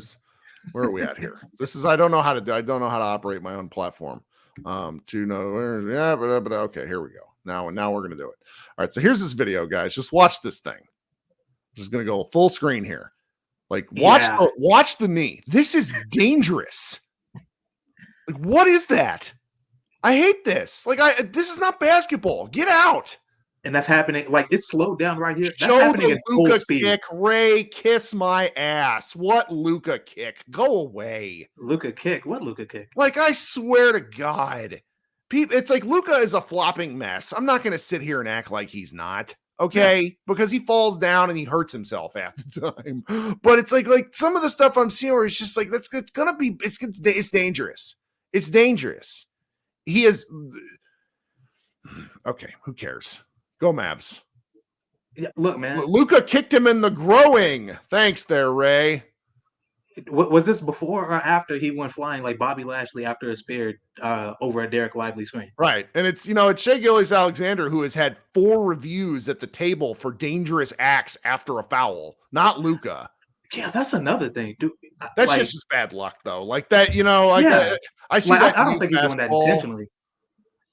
are we at here? This is I don't know how to operate my own platform. To know but okay, here we go. Now we're going to do it. All right, so here's this video, guys. Just watch this thing. I'm just going to go full screen here. Like, watch the knee. This is dangerous. Like, what is that? I hate this. Like, this is not basketball. Get out. And that's happening. Like, it's slowed down right here. That's Show happening the Luka kick. Ray, kiss my ass. What Luka kick? Go away. Luka kick? What Luka kick? Like, I swear to God. It's like Luka is a flopping mess. I'm not going to sit here and act like he's not. Okay, because he falls down and he hurts himself half the time. But it's like some of the stuff I'm seeing where it's just like it's dangerous. It's dangerous. He is okay. Who cares? Go Mavs. Yeah, look, man. Luka kicked him in the growing. Thanks, there, Ray. Was this before or after he went flying like Bobby Lashley after a spear over a Derek Lively screen? Right. And it's Shea Gilgeous-Alexander who has had 4 reviews at the table for dangerous acts after a foul, not Luka. Yeah, that's another thing, dude. That's just bad luck, though. Like that, Yeah. I see that. I don't think he's doing that intentionally.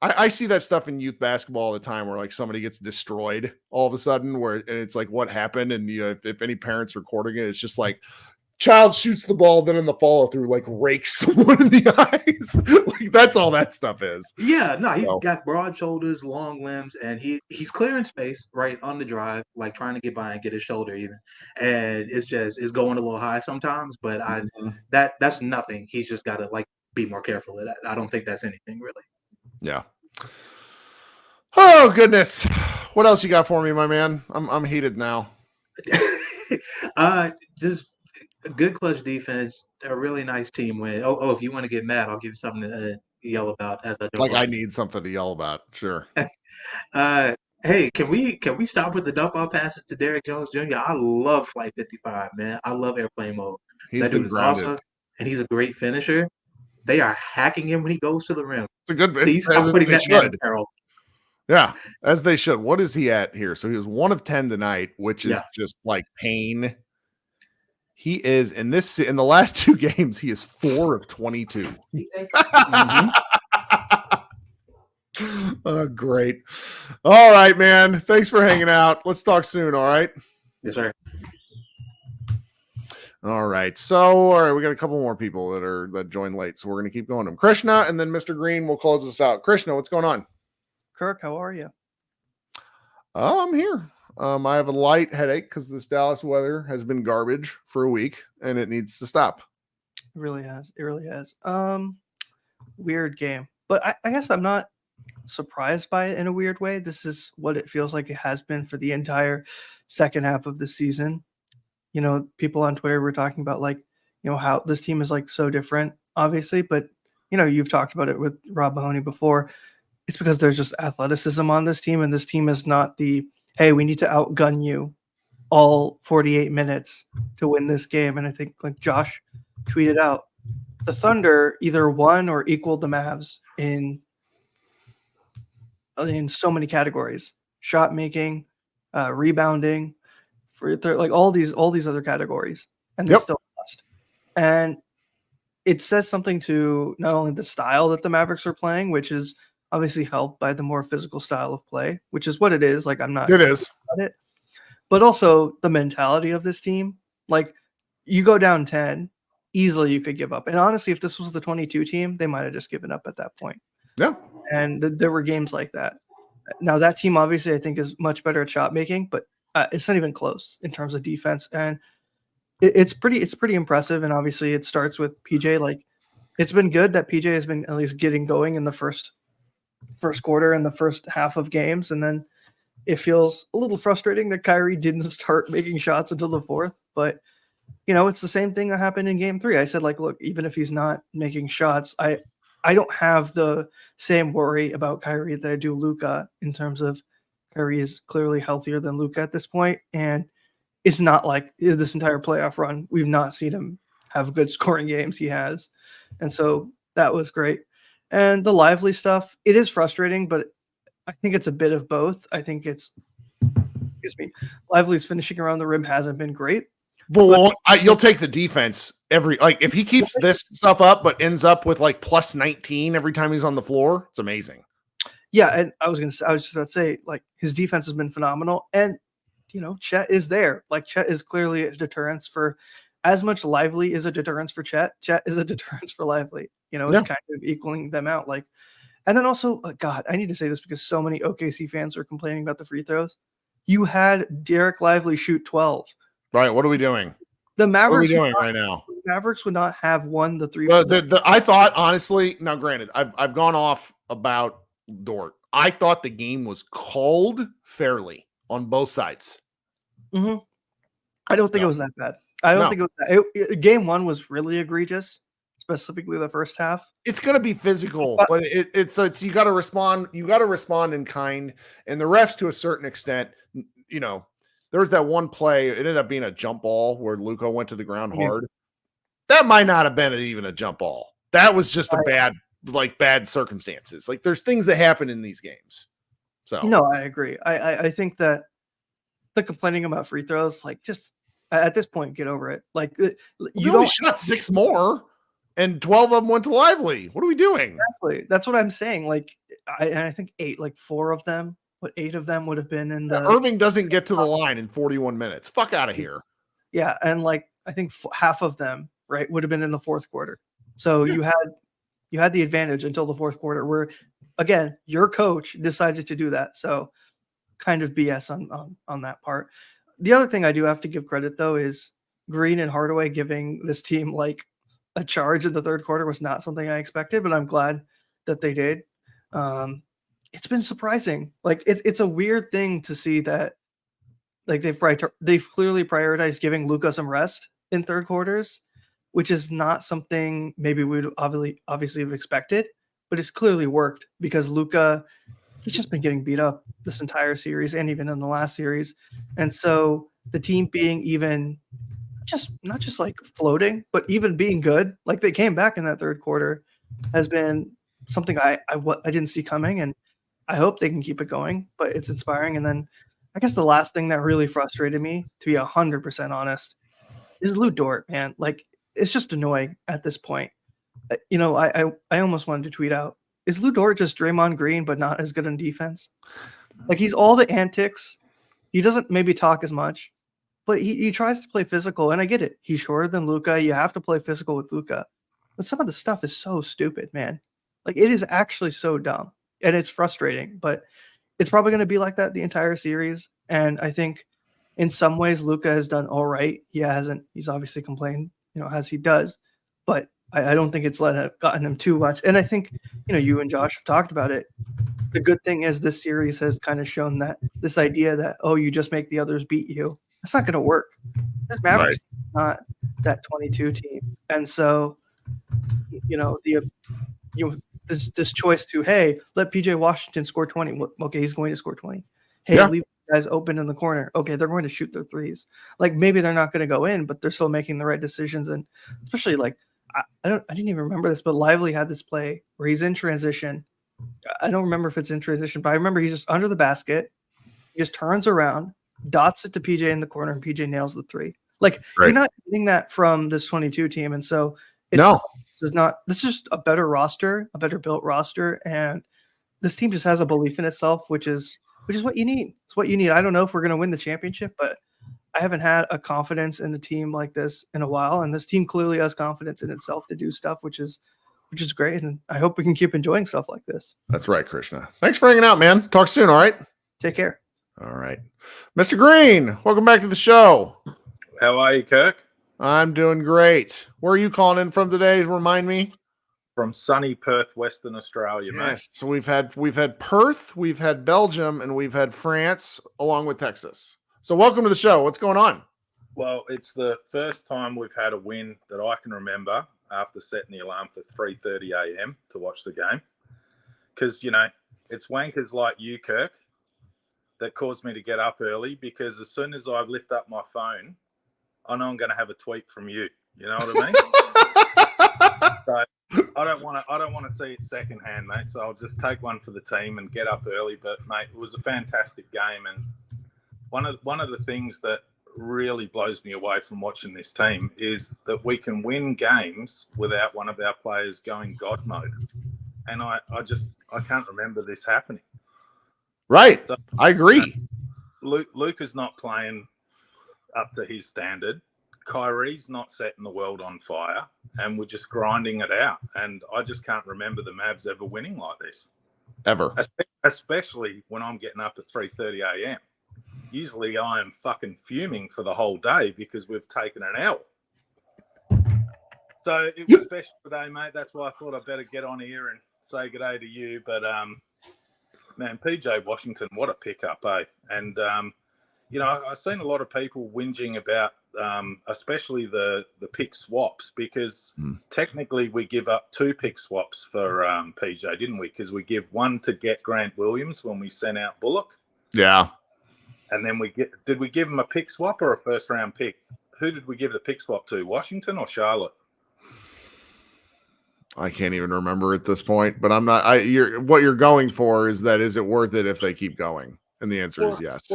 I see that stuff in youth basketball all the time where like somebody gets destroyed all of a sudden and it's like what happened. And if any parents recording it, it's just like child shoots the ball, then in the follow through, like rakes someone in the eyes. Like that's all that stuff is. Yeah, no, he's got broad shoulders, long limbs, and he's clearing space right on the drive, like trying to get by and get his shoulder even. And it's going a little high sometimes, but that's nothing. He's just got to like be more careful of that. I don't think that's anything really. Yeah. Oh goodness. What else you got for me, my man? I'm heated now. Just a good clutch defense, a really nice team win. Oh, if you want to get mad, I'll give you something to yell about as I do. Like I need something to yell about. Sure. Hey, can we stop with the dump off passes to Derrick Jones Jr.? I love Flight 55, man. I love airplane mode. That dude is awesome, and he's a great finisher. They are hacking him when he goes to the rim. It's a good. Please stop putting that man in peril. Yeah, as they should. What is he at here? So he was 1 of 10 tonight, which is just like pain. He is in the last 2 games, he is 4 of 22. Oh, great. All right, man. Thanks for hanging out. Let's talk soon. All right. Yes, sir. All right. So, all right, we got a couple more people that joined late, so we're gonna keep going. Krishna, and then Mr. Green will close us out. Krishna, what's going on? Kirk, how are you? I'm here. I have a light headache because this Dallas weather has been garbage for a week, and it needs to stop. It really has. It really has. Weird game, but I guess I'm not surprised by it in a weird way. This is what it feels like it has been for the entire second half of the season. People on Twitter were talking about how this team is like so different, obviously, but you've talked about it with Rob Mahoney before. It's because there's just athleticism on this team, and this team is not the, hey, we need to outgun you all 48 minutes to win this game. And I think like Josh tweeted out, the Thunder either won or equaled the Mavs in so many categories: shot making, rebounding, for like all these other categories, and they still lost. And it says something to not only the style that the Mavericks are playing, which is obviously helped by the more physical style of play, which is what it is. Like I'm not it is about it, but also the mentality of this team. Like you go down 10, easily you could give up. And honestly, if this was the 22 team, they might have just given up at that point. Yeah. And there were games like that. Now that team obviously I think is much better at shot making, but it's not even close in terms of defense. And it's pretty impressive. And obviously it starts with PJ. Like it's been good that PJ has been at least getting going in the first quarter and the first half of games. And then it feels a little frustrating that Kyrie didn't start making shots until the fourth, but it's the same thing that happened in game 3. I said, like, look, even if he's not making shots, I don't have the same worry about Kyrie that I do Luka, in terms of Kyrie is clearly healthier than Luka at this point. And it's not like this entire playoff run, we've not seen him have good scoring games. He has. And so that was great. And the Lively stuff, it is frustrating, but I think it's a bit of both. I think Lively's finishing around the rim hasn't been great. Well, you'll take the defense if he keeps this stuff up, but ends up with like plus 19 every time he's on the floor. It's amazing. Yeah, and I was just about to say, like, his defense has been phenomenal, and Chet is there. Like, Chet is clearly a deterrence for as much Lively is a deterrence for Chet. Chet is a deterrence for Lively. It's kind of equaling them out. Like, and then also, God, I need to say this because so many OKC fans are complaining about the free throws. You had Derek Lively shoot 12. Right. What are we doing? The Mavericks. What are we doing right now? The Mavericks would not have won the 3. I thought, honestly, now granted, I've gone off about Dort. I thought the game was called fairly on both sides. Mm-hmm. I don't think it was that bad. I don't think it was that. Game 1 was really egregious, specifically the first half. It's going to be physical, but it's you got to respond. You got to respond in kind, and the refs, to a certain extent, there was that one play. It ended up being a jump ball where Luka went to the ground hard. That might not have been even a jump ball. That was just a bad circumstances. Like there's things that happen in these games. So No, I agree. I think that the complaining about free throws, like just at this point, get over it. Like you only shot 6 more and 12 of them went to Lively. What are we doing? Exactly. That's what I'm saying. Like I think 8 of them would have been in the Irving doesn't get to the line in 41 minutes. Fuck out of here. Yeah, and like I think half of them, right, would have been in the fourth quarter. So you had the advantage until the fourth quarter where again, your coach decided to do that. So kind of BS on that part. The other thing I do have to give credit though is Green and Hardaway giving this team like a charge in the third quarter was not something I expected, but I'm glad that they did. It's been surprising. Like it's a weird thing to see that like they've clearly prioritized giving Luka some rest in third quarters, which is not something maybe we'd obviously have expected, but it's clearly worked because Luka, he's just been getting beat up this entire series and even in the last series. And so the team being even not just like floating, but even being good, like they came back in that third quarter has been something I didn't see coming. And I hope they can keep it going, but it's inspiring. And then I guess the last thing that really frustrated me, to be 100% honest, is Lou Dort, man. Like, it's just annoying at this point. You know, I almost wanted to tweet out, is Lou Dort just Draymond Green, but not as good on defense? Like, he's all the antics. He doesn't maybe talk as much, but he tries to play physical, and I get it. He's shorter than Luka. You have to play physical with Luka. But some of the stuff is so stupid, man. Like, it is actually so dumb, and it's frustrating, but it's probably going to be like that the entire series. And I think in some ways Luka has done all right. He's obviously complained, as he does, but I don't think it's gotten him too much. And I think, you and Josh have talked about it. The good thing is this series has kind of shown that this idea that, you just make the others beat you. That's not going to work. This Mavericks is not that 22 team. And so, this choice to, hey, let PJ Washington score 20. Okay, he's going to score 20. Hey, leave guys open in the corner. Okay, they're going to shoot their threes. Like maybe they're not going to go in, but they're still making the right decisions. And especially like I didn't even remember this, but Lively had this play where he's in transition. I don't remember if it's in transition, but I remember he's just under the basket. He just turns around, dots it to PJ in the corner, and PJ nails the three. Like you're not getting that from this 22 team, and so this is just a better roster, a better built roster, and this team just has a belief in itself, which is what you need. It's what you need. I don't know if we're going to win the championship, but I haven't had a confidence in a team like this in a while, and this team clearly has confidence in itself to do stuff, which is great, and I hope we can keep enjoying stuff like this. That's right, Krishna. Thanks for hanging out, man. Talk soon, all right? Take care. All right. Mr. Green, welcome back to the show. How are you, Kirk? I'm doing great. Where are you calling in from today? Remind me. From sunny Perth, Western Australia, mate. Yes. So we've had Perth, we've had Belgium, and we've had France, along with Texas. So welcome to the show. What's going on? Well, it's the first time we've had a win that I can remember after setting the alarm for 3:30 a.m. to watch the game. Because, it's wankers like you, Kirk, that caused me to get up early, because as soon as I lift up my phone, I know I'm going to have a tweet from you. You know what I mean? So I don't want to see it secondhand, mate. So I'll just take one for the team and get up early. But mate, it was a fantastic game, and one of the things that really blows me away from watching this team is that we can win games without one of our players going God mode, and I can't remember this happening. Right, so, I agree. Luka's not playing up to his standard. Kyrie's not setting the world on fire, and we're just grinding it out. And I just can't remember the Mavs ever winning like this. Ever. Especially when I'm getting up at 3:30 a.m. Usually I am fucking fuming for the whole day because we've taken an L. So it was special today, mate. That's why I thought I'd better get on here and say good day to you. But, man, PJ Washington, what a pickup, eh? And, I've seen a lot of people whinging about especially the pick swaps, because technically we give up 2 pick swaps for PJ, didn't we? Because we give one to get Grant Williams when we sent out Bullock. Yeah. And then did we give him a pick swap or a first round pick? Who did we give the pick swap to? Washington or Charlotte? I can't even remember at this point, but I'm not. What you're going for is that is it worth it if they keep going? And the answer is yes.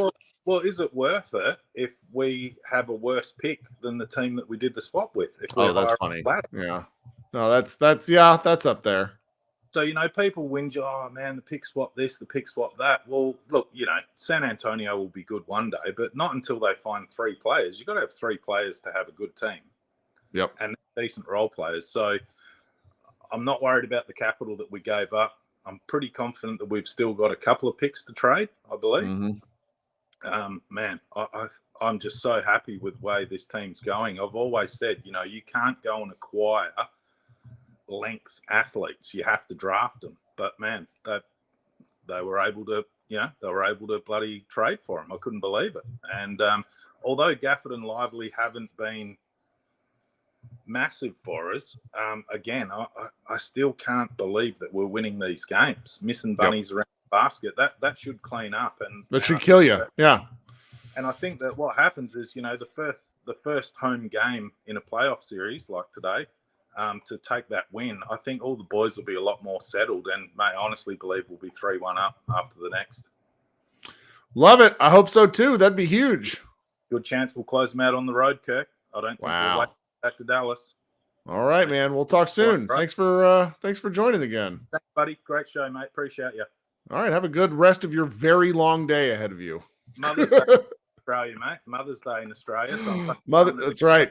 Well, is it worth it if we have a worse pick than the team that we did the swap with? If Oh, that's funny. Yeah. No, that's up there. So, people whinge, oh, man, the pick swap this, the pick swap that. Well, look, San Antonio will be good one day, but not until they find 3 players. You've got to have 3 players to have a good team. Yep. And decent role players. So I'm not worried about the capital that we gave up. I'm pretty confident that we've still got a couple of picks to trade, I believe. Mm-hmm. Man, I'm just so happy with the way this team's going. I've always said, you can't go and acquire length athletes. You have to draft them. But man, they were able to, bloody trade for them. I couldn't believe it. And although Gafford and Lively haven't been massive for us, again, I still can't believe that we're winning these games. Missing bunnies around the basket, that should clean up, and that should kill you. Yeah. And I think that what happens is, the first home game in a playoff series like today, to take that win, I think all the boys will be a lot more settled, and I honestly believe we'll be 3-1 up after the next. Love it. I hope so too. That'd be huge. Good chance we'll close them out on the road, Kirk. I don't think we'll wait back to Dallas. All right, man. We'll talk soon. Right. Thanks for joining again. Thanks, buddy. Great show, mate. Appreciate you. All right. Have a good rest of your very long day ahead of you. Mother's Day in Australia, mate. Mother's Day in Australia. So that's right.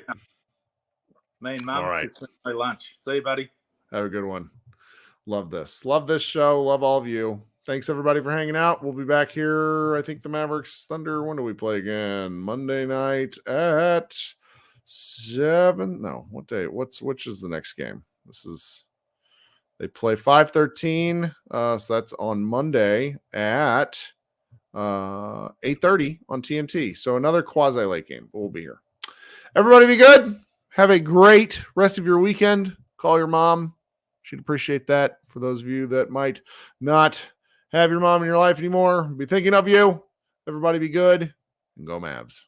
Me and Mum. All right. My lunch. See you, buddy. Have a good one. Love this. Love this show. Love all of you. Thanks everybody for hanging out. We'll be back here. I think the Mavericks Thunder. When do we play again? Monday night at 7. No, what day? Which is the next game? They play 5:13. So that's on Monday at 8:30 on TNT. So another quasi late game. We'll be here. Everybody be good. Have a great rest of your weekend. Call your mom. She'd appreciate that. For those of you that might not have your mom in your life anymore, be thinking of you. Everybody be good and go Mavs.